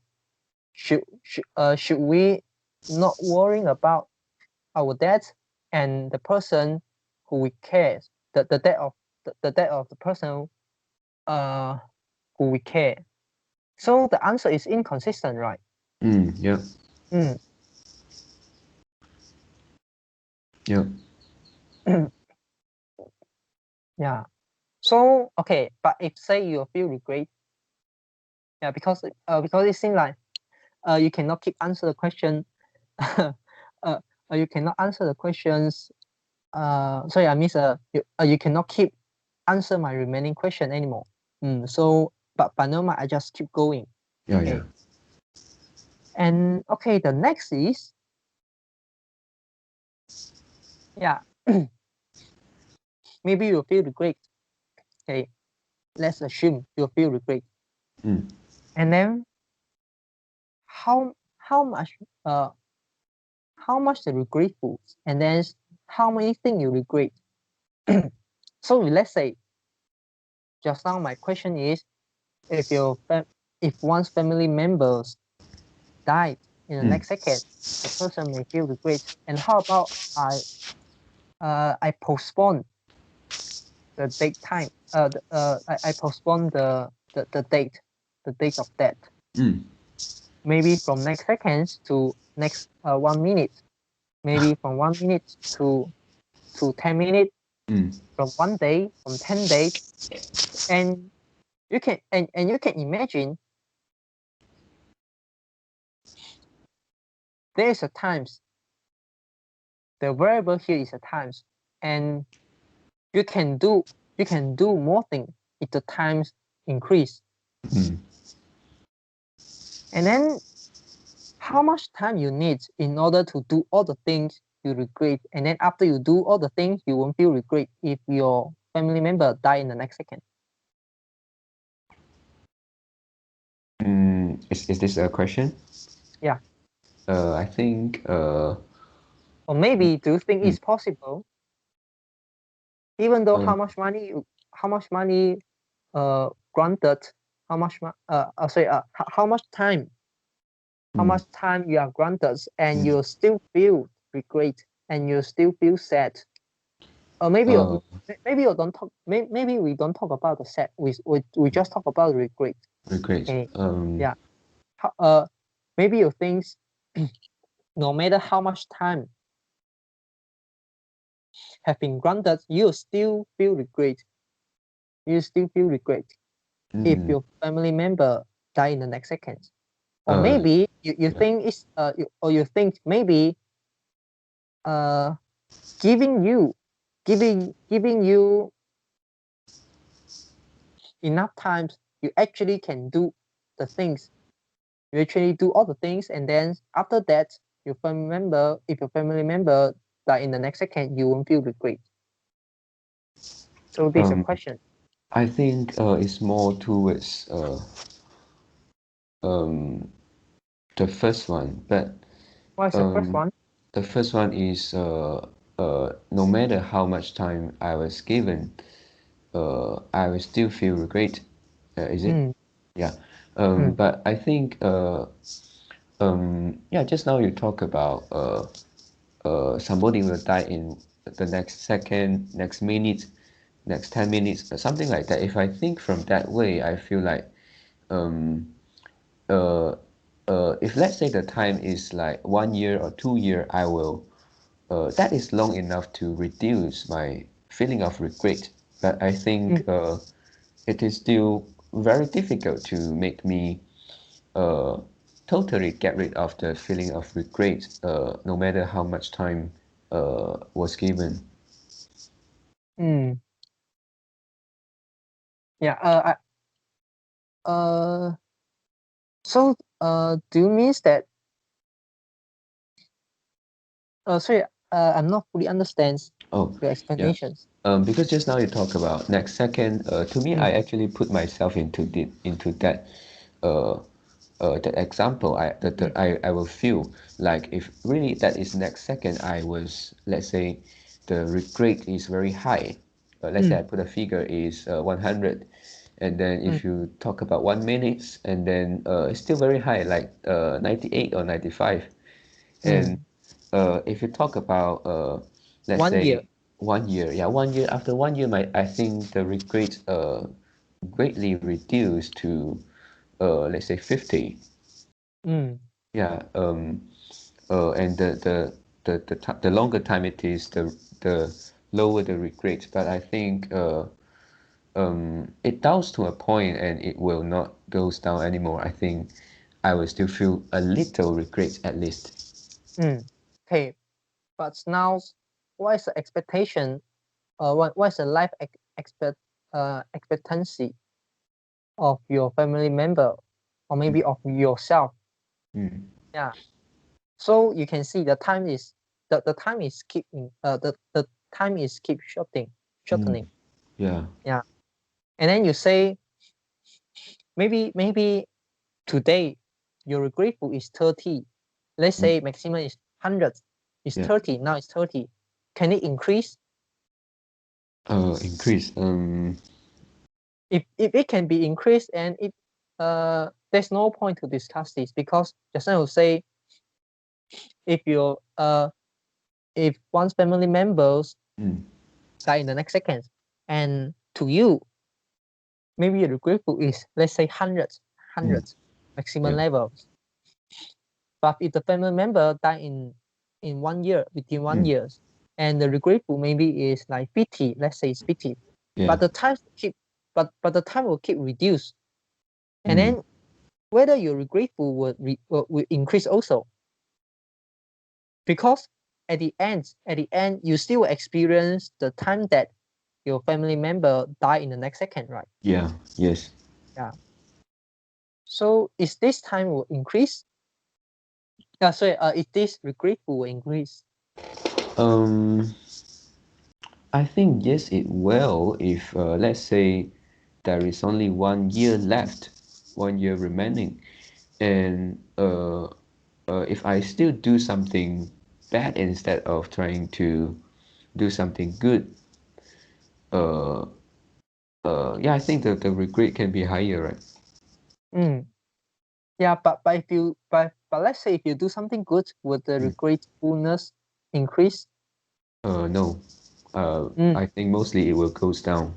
Should we not worrying about our debt and the person who we care, the debt of the person who we care. So the answer is inconsistent, right? Yeah. Mm. Yeah. Yeah. So okay, but if say you feel regret, yeah, because it seems like you cannot keep answer the question. You cannot answer the questions. Sorry, I miss you cannot keep answer my remaining question anymore. So but no matter, I just keep going. Yeah. Okay. Yeah. And okay, the next is yeah. Maybe you feel regret. Okay, let's assume you feel regret. Mm. And then how much the regretful, and then how many things you regret. So let's say just now my question is if if one's family members died in the Mm. next second, the person may feel regret. And how about I postpone the date time. I postpone the date of death. Mm. Maybe from next seconds to next 1 minute. Maybe from 1 minute to 10 minutes. Mm. From 1 day, from 10 days, and you can imagine there is a times. The variable here is a times, and you can do more things if the times increase. Mm. And then how much time you need in order to do all the things you regret, and then after you do all the things you won't feel regret if your family member die in the next second. Is this a question? Yeah. I think Or maybe do you think mm, it's possible, even though uh, how much money granted, how much how much time mm, you are granted, and mm, you still feel regret, and you still feel sad. Or uh, maybe you don't talk. Maybe we don't talk about the sad. We just talk about regret. regret. Okay. Yeah. How, maybe you think no matter how much time have been granted, you still feel regret. You still feel regret if Mm, your family member die in the next second. Or uh, maybe you yeah. think it's or you think maybe uh giving you giving you enough times, you actually can do the things. You actually do all the things, and then after that, if your family member die in the next second, you won't feel regret. So this is a Um, question. I think it's more towards um the first one, but What is the first um one? the first one is no matter how much time I was given, I will still feel regret. Is it? Mm, Yeah. mm, But I think yeah, just now you talk about somebody will die in the next second, next minute, next 10 minutes, something like that. If I think from that way, I feel like um, uh, if let's say the time is like 1 year or 2 year, I will that is long enough to reduce my feeling of regret. But I mm, think it is still very difficult to make me uh, totally get rid of the feeling of regret, no matter how much time was given. mm. Yeah. Uh, so do you mean that sorry, I'm not fully understand Oh, your yeah. explanations. Because just now you talk about next second. To me, I Mm, actually put myself into uh, that example. mm, I will feel like if really that is next second, I was, let's say, the regret is very high. Let's say mm, I put a figure is 100, and then mm, if you talk about 1 minute, and then it's still very high, like 98 or 95. And if you talk about let's 1 year. say 1 year, yeah, 1 year, after 1 year, I think the regret greatly reduced to let's say 50. Yeah. And the longer time it is, the lower the regret. But I think it down to a point and it will not goes down anymore. I think I will still feel a little regret at least. Okay, but now, what is the expectation? What is the life expectancy of your family member, or maybe of yourself? Yeah. So you can see the time is the time is keeping the time is keep shortening. Yeah. Yeah. And then you say maybe today your grateful is 30. Let's say maximum is 100. It's Yeah. 30. Now it's 30. Can it increase? Increase. If it can be increased, and it there's no point to discuss this, because just now you say if your if one's family members die in the next second, and to you maybe your grateful is, let's say, hundreds maximum Yeah. level. But if the family member die in 1 year, within 1 year, and the grateful maybe is like 50, let's say it's 50, Yeah. but the time the time will keep reduced, and then whether your grateful will increase also, because at the end you still experience the time that your family member die in the next second, right? Yeah. Yes. Yeah. So is this time will increase? Sorry, is this grateful will increase? I think yes, it will. If let's say there is only 1 year left, 1 year remaining, and if I still do something bad instead of trying to do something good, uh, yeah, I think the regret can be higher, right? Yeah, but if you but let's say if you do something good, would the regretfulness increase? No. I think mostly it will goes down.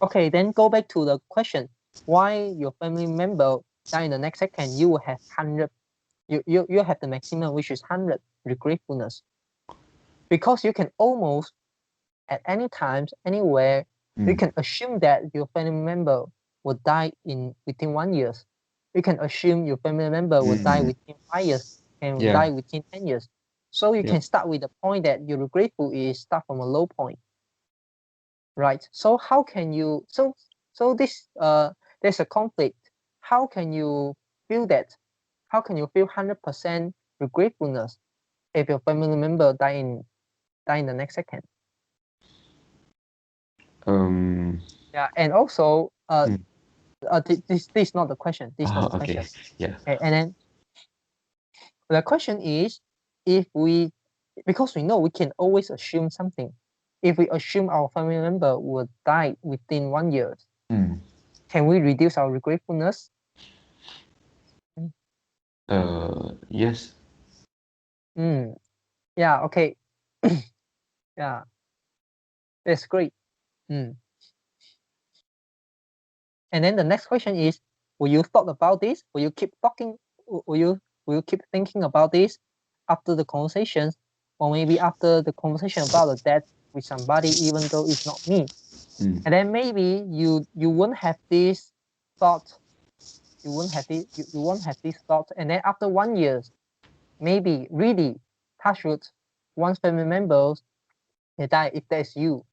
Okay, then go back to the question. Why your family member die in the next second, you will have 100, you have the maximum, which is 100 regretfulness. Because you can almost at any times, anywhere, you can assume that your family member will die in within 1 year. You can assume your family member will die within 5 years and will Yeah. die within 10 years. So you Yeah. can start with the point that you're grateful is start from a low point, right? So how can you this there's a conflict. How can you feel that? How can you feel 100% gratefulness if your family member die in the next second? Yeah, and also this is not the question. This is not the Okay. question. Yeah. Okay, and then the question is, if we, because we know we can always assume something. If we assume our family member would die within 1 year, can we reduce our regretfulness? Yes. Yeah, okay. Yeah, that's great. And then the next question is, will you thought about this? Will you keep talking? Will you keep thinking about this after the conversations, or maybe after the conversation about the death with somebody, even though it's not me? And then maybe you won't have this thought. You won't have this. You won't have this thought. And then after 1 year, maybe really touch wood, one family members they die. If that's you,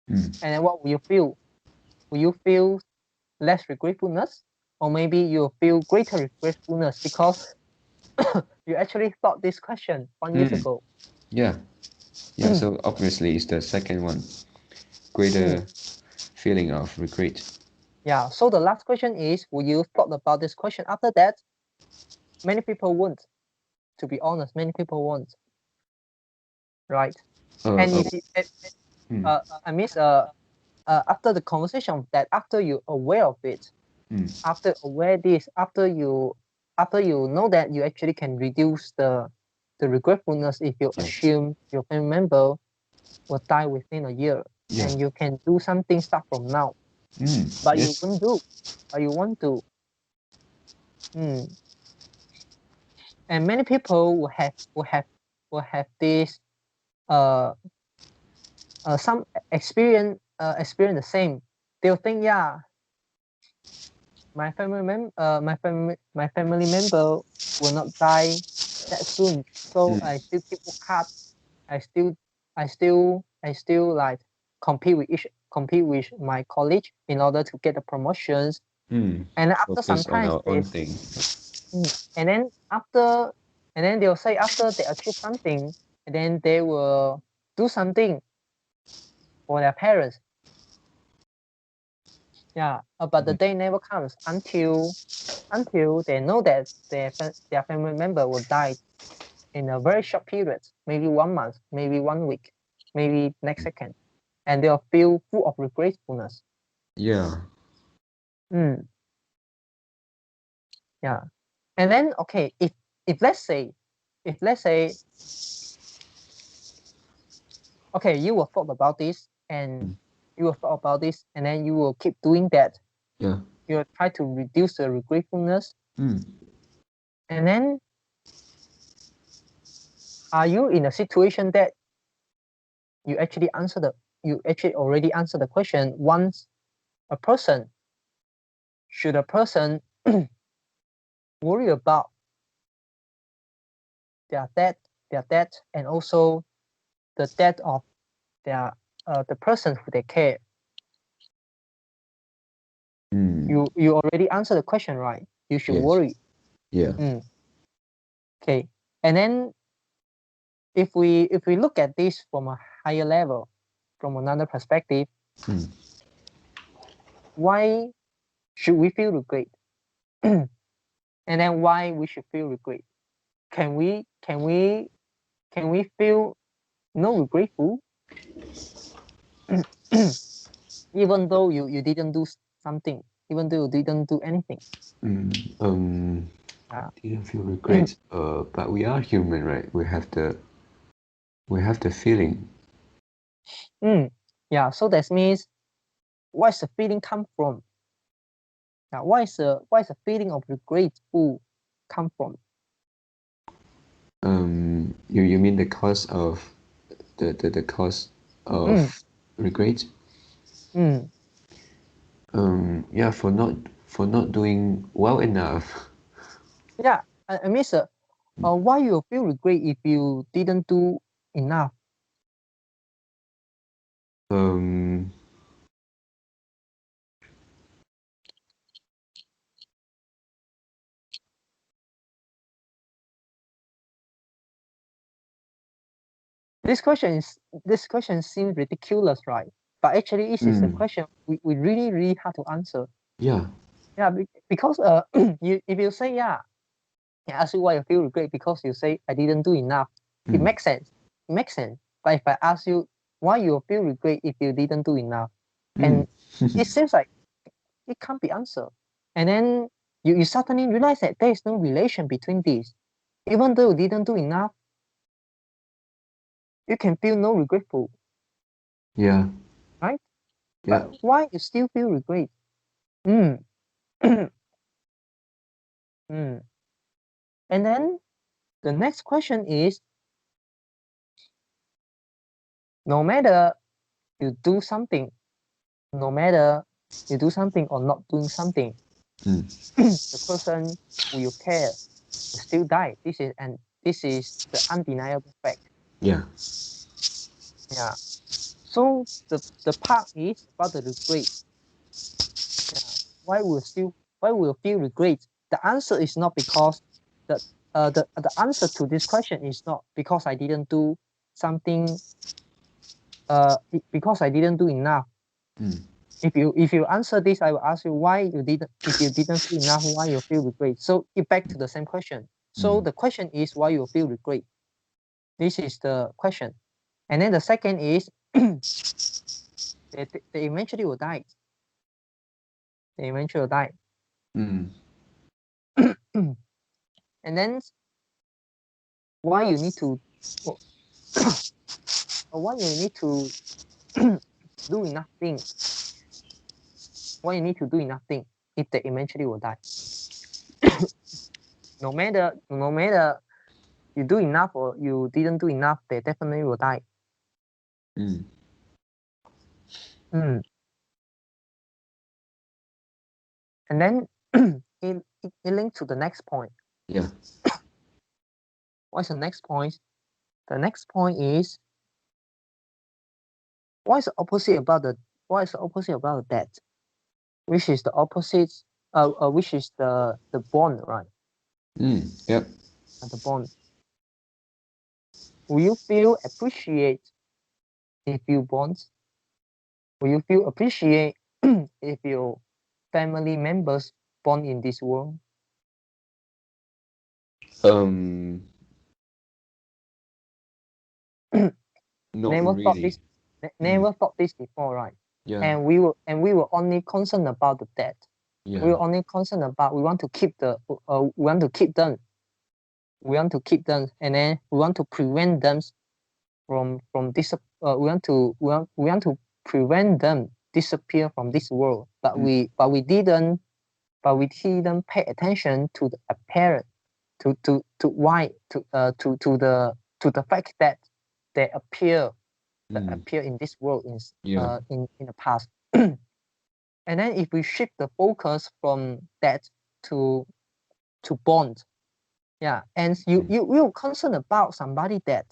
and then what will you feel? Will you feel less regretfulness, or maybe you'll feel greater regretfulness because you actually thought this question 1 year ago? Yeah. Yeah. So obviously it's the second one. Greater feeling of regret. Yeah. So the last question is, will you thought about this question after that? Many people won't. To be honest, many people won't. Right. And if you, I mean, after the conversation that after you aware of it, after aware this, after you know that you actually can reduce the the regretfulness if you assume your family member will die within a year, and you can do something start from now, but you won't do, or you want to. And many people will have this some experience the same. They'll think, yeah, my family member will not die that soon, so I still keep work hard. I still like compete with my college in order to get the promotions. And after some Focus on time, our own thing. and then they'll say after they achieve something, and then they will do something for their parents. Yeah, but the day never comes until they know that their family member will die in a very short period, maybe 1 month, maybe 1 week, maybe next second, and they'll feel full of regretfulness. Yeah. Yeah, and then okay, if let's say, okay, you will thought about this, and then you will keep doing that. Yeah. You will try to reduce the regretfulness, and then are you in a situation that you actually already answered the question once? Should a person worry about their death, and also the death of their the person who they care? You already answered the question, right? You should worry. Yeah. Okay, and then if we look at this from a higher level, from another perspective, why should we feel regret? And then why we should feel regret? Can we feel no regretful even though you didn't do something, even though you didn't do anything? Didn't feel regret. But we are human, right? We have the feeling. Yeah, so that means where's the feeling come from? Now, why is the feeling of regretful come from? You mean the cause of the cause of regret? Yeah, for not doing well enough. Yeah, I mean, why you feel regret if you didn't do enough? This question seems ridiculous, right? But actually, this is a question we really hard to answer. Yeah. Yeah, because if you say, yeah, I ask you why you feel regret because you say I didn't do enough, it makes sense. But if I ask you why you feel regret if you didn't do enough, and it seems like it can't be answered. And then you suddenly realize that there is no relation between these. Even though you didn't do enough, you can feel no regretful. Yeah. Right? Yeah. But why you still feel regret? And then the next question is, no matter you do something, no matter you do something or not doing something, the person who you care will still die. This is the undeniable fact. Yeah. Yeah. So the part is about the regret. Yeah. Why will feel regret? The answer is not because the answer to this question is not because I didn't do something. Because I didn't do enough. If you answer this, I will ask you why you didn't. If you didn't do enough, why you feel regret? So it back to the same question. So the question is why you feel regret. This is the question, and then the second is they eventually will die. They eventually will die. And then why you need to why you need to do enough things. Why you need to do enough things if they eventually will die. no matter you do enough or you didn't do enough, they definitely will die. Mm. And then it links to the next point. Yeah. What's the next point? The next point is, what is the opposite about death? Which is the opposite, which is the bond, right? Yep. The bond. Will you feel appreciate if you bond? Will you feel appreciate if your family members born in this world? Not really. Never thought this before, right? Yeah. And we were only concerned about the death. Yeah. We were only concerned about we want to keep them. We want to keep them, and then we want to prevent them from this. We want to prevent them disappear from this world. But we didn't pay attention to the apparent, to the fact that they appear in this world in the past. And then if we shift the focus from that to bond, yeah, and you're concerned about somebody dead,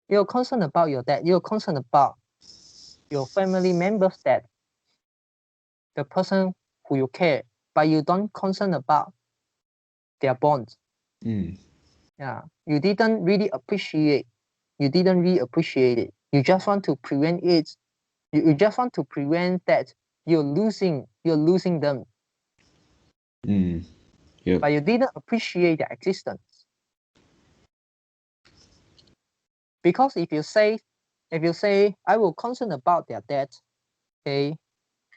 you're concerned about your dad, you're concerned about your family members dead, the person who you care, but you don't concern about their bonds. Yeah, you didn't really appreciate it. You just want to prevent it. You just want to prevent that you're losing them. Yep. But you didn't appreciate their existence. Because if you say I will concern about their death, okay,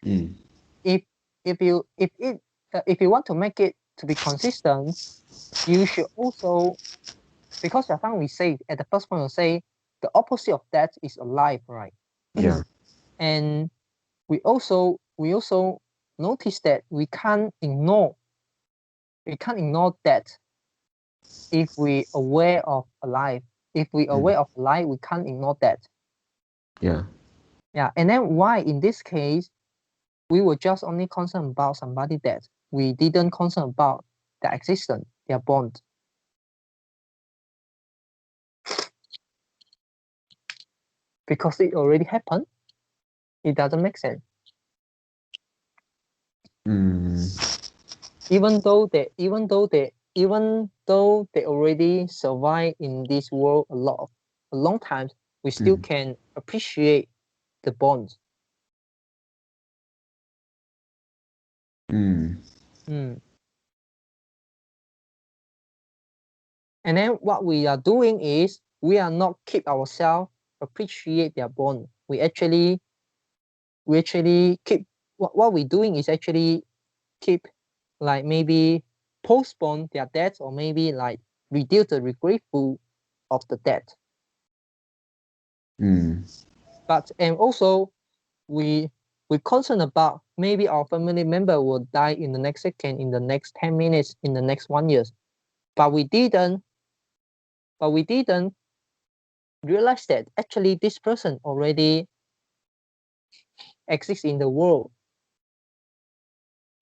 if you want to make it to be consistent, you should also, because the time we say at the first point we say the opposite of death is alive, right? Yeah. And we also notice that we can't ignore death if we aware of alive. If we aware of life, we can't ignore that. Yeah. Yeah. And then why in this case we were just only concerned about somebody dead. We didn't concern about their existence, their bond. Because it already happened. It doesn't make sense. Even though they already survive in this world a long time, we still can appreciate the bonds. And then what we are doing is we are not keep ourselves appreciate their bond. We actually keep what we're doing is actually keep, like, maybe postpone their death, or maybe like reduce the regretful of the death. But and also we concerned about maybe our family member will die in the next second, in the next 10 minutes, in the next 1 year. But we didn't realize that actually this person already exists in the world.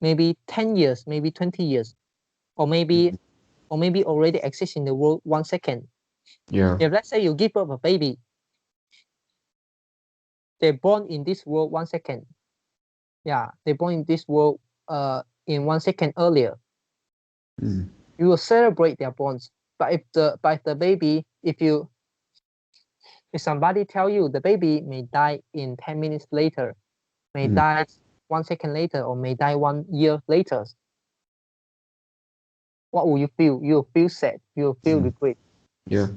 Maybe 10 years, maybe 20 years, or maybe already exists in the world 1 second. Yeah. If let's say you give birth a baby, they're born in this world 1 second. Yeah, they're born in this world in 1 second earlier. You will celebrate their bonds. But if the baby, if somebody tell you the baby may die in 10 minutes later, may die 1 second later, or may die 1 year later, what will you feel? You'll feel sad. You'll feel regret. Yeah.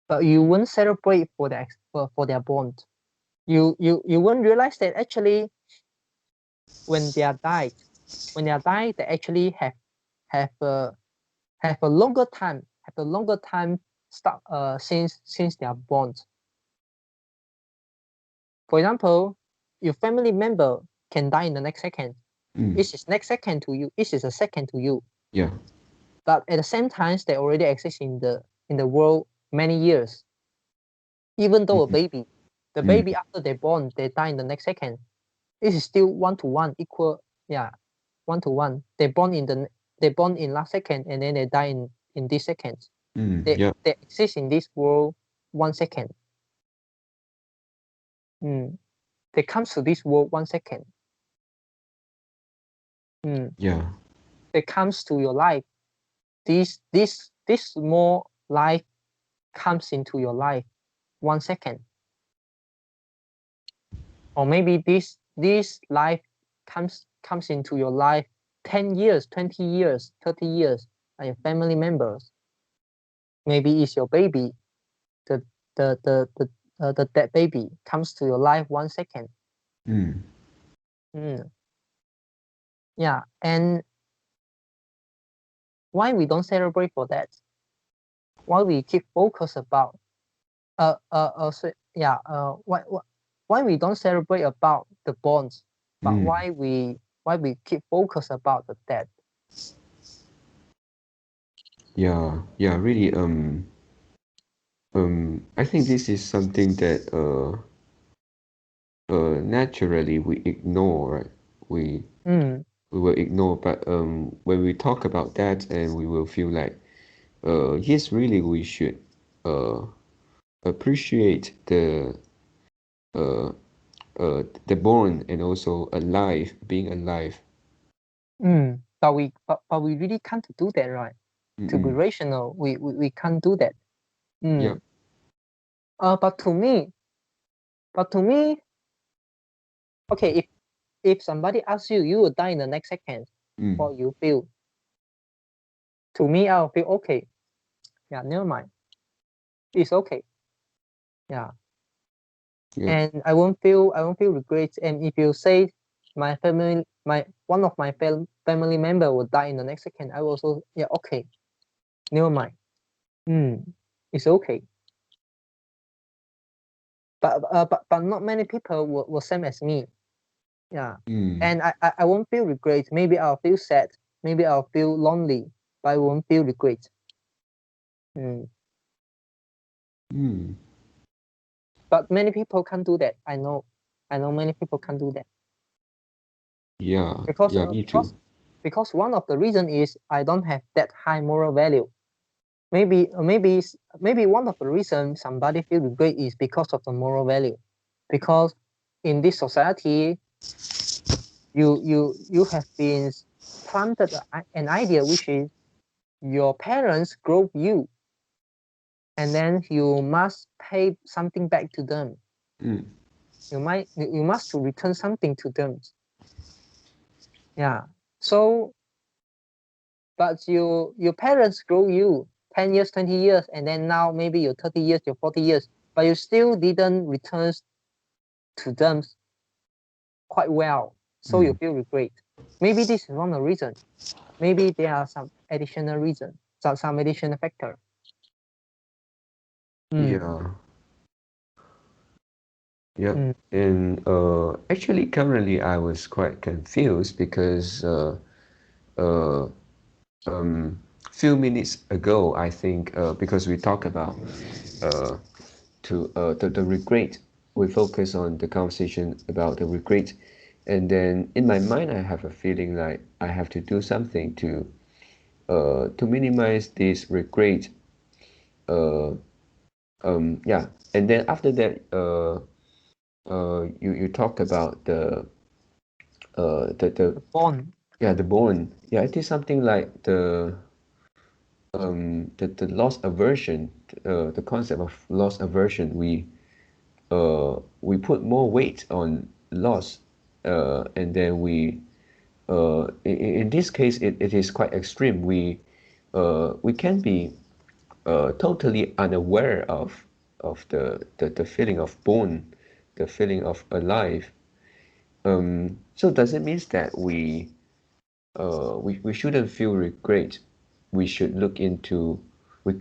But you won't celebrate for their bond. You won't realize that actually when they are died, they actually have a longer time start since they are born. For example, your family member can die in the next second. It is next second to you. It is a second to you. Yeah. But at the same time, they already exist in the world many years. Even though a baby, the baby after they're born, they die in the next second. It is still 1-to-1 equal. Yeah, 1-to-1. They born in last second and then they die in this second. They exist in this world 1 second. They comes to this world 1 second. Yeah. They comes to your life. This small life comes into your life 1 second. Or maybe this life comes into your life 10 years, 20 years, 30 years, and your family members. Maybe it's your baby. The dead baby comes to your life 1 second. Yeah, and why we don't celebrate for that? Why we keep focus about why we don't celebrate about the bonds, but why we keep focus about the death? Yeah, really, I think this is something that naturally we ignore, right? We will ignore, but when we talk about that, and we will feel like, yes, really, we should appreciate the born and also alive, being alive. But we really can't do that, right? To be rational, we can't do that. Yeah. But to me, okay, if somebody asks you, you will die in the next second, what you feel? To me, I'll feel okay. Yeah, never mind. It's okay. Yeah. And I won't feel regret. And if you say one of my family member will die in the next second, I will also, yeah, okay, never mind. It's okay. But not many people will same as me. Yeah. And I won't feel regret. Maybe I'll feel sad. Maybe I'll feel lonely, but I won't feel regret. But many people can't do that. I know many people can't do that. Yeah. Because Me too. because one of the reason is I don't have that high moral value. Maybe one of the reasons somebody feel regret is because of the moral value. Because in this society, you have been planted an idea, which is your parents grow you, and then you must pay something back to them. You must to return something to them. Yeah. So, but your parents grow you 10 years, 20 years, and then now maybe you're 30 years, you're 40 years, but you still didn't return to them quite well. So you feel regret. Maybe this is one of the reasons. Maybe there are some additional reasons, some additional factor. Yeah. And actually, currently, I was quite confused because few minutes ago, I think, because we talk about the regret, we focus on the conversation about the regret, and then in my mind, I have a feeling like I have to do something to minimize this regret. Yeah, and then after that, you talk about the bond. Yeah, the bond. Yeah, it is something like the loss aversion, the concept of loss aversion. We put more weight on loss, and then in this case it is quite extreme. We can be totally unaware of the feeling of born, the feeling of alive. So does it mean that we shouldn't feel regret? We should look into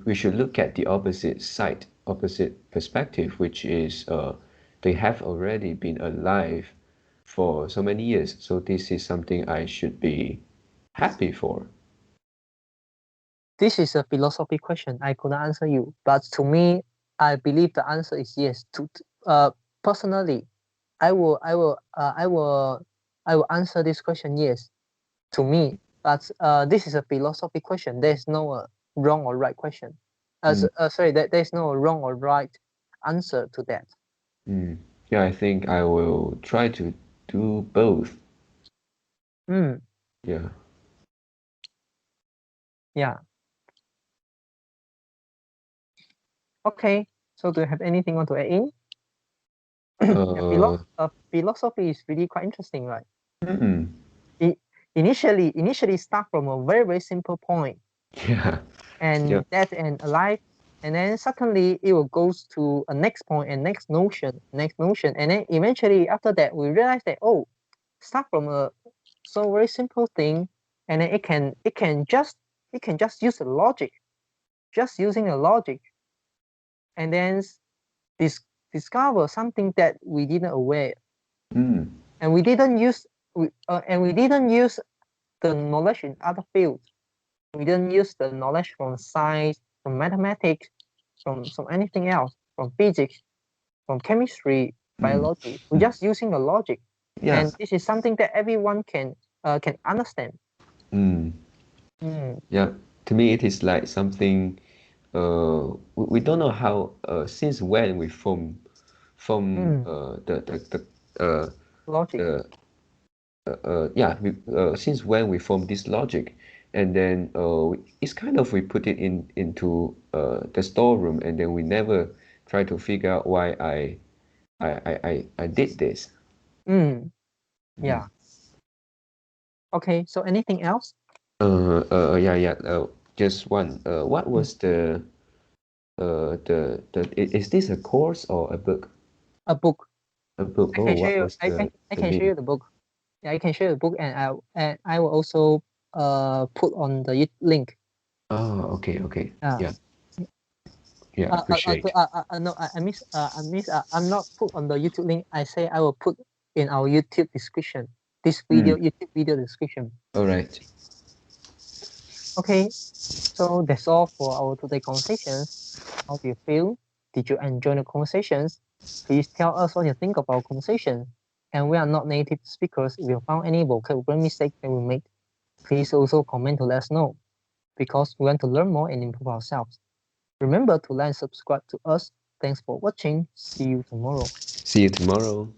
we should look at the opposite side, opposite perspective, which is they have already been alive for so many years. So this is something I should be happy for. This is a philosophy question. I could not answer you, but to me, I believe the answer is yes. Personally, I will answer this question yes. To me, but this is a philosophy question. There is no wrong or right question. Sorry, there's no wrong or right answer to that. Yeah, I think I will try to do both. Yeah. Yeah. Okay. So do you have anything you want to add in? Philosophy is really quite interesting, right? Initially start from a very simple point. Yeah. And death and alive, and then suddenly it will goes to a next point and next notion, and then eventually after that we realize that start from a so very simple thing, and then it can just use the logic, just using a logic, and then discover something that we didn't aware, and we didn't use the knowledge in other fields. We didn't use the knowledge from science, from mathematics, from anything else, from physics, from chemistry, biology. We're just using the logic, and this is something that everyone can understand. Yeah, to me it is like something we don't know how since when we form the logic. Since when we form this logic, and then it's kind of we put it into the storeroom, and then we never try to figure out why I did this. Yeah. Okay, so anything else? Just one. What was is this a course or a book? A book. A book. I can show you. Was the I can show name? you the book. Yeah, I can show you the book, and I will also put on the link. Oh, okay. Yeah. Appreciate. No, I'm not put on the YouTube link. I say I will put in our YouTube description. This video, YouTube video description. All right. Okay, so that's all for our today conversations. How do you feel? Did you enjoy the conversations? Please tell us what you think of our conversation. And we are not native speakers. If you found any vocabulary mistake that we made, please also comment to let us know, because we want to learn more and improve ourselves. Remember to like and subscribe to us. Thanks for watching. See you tomorrow. See you tomorrow.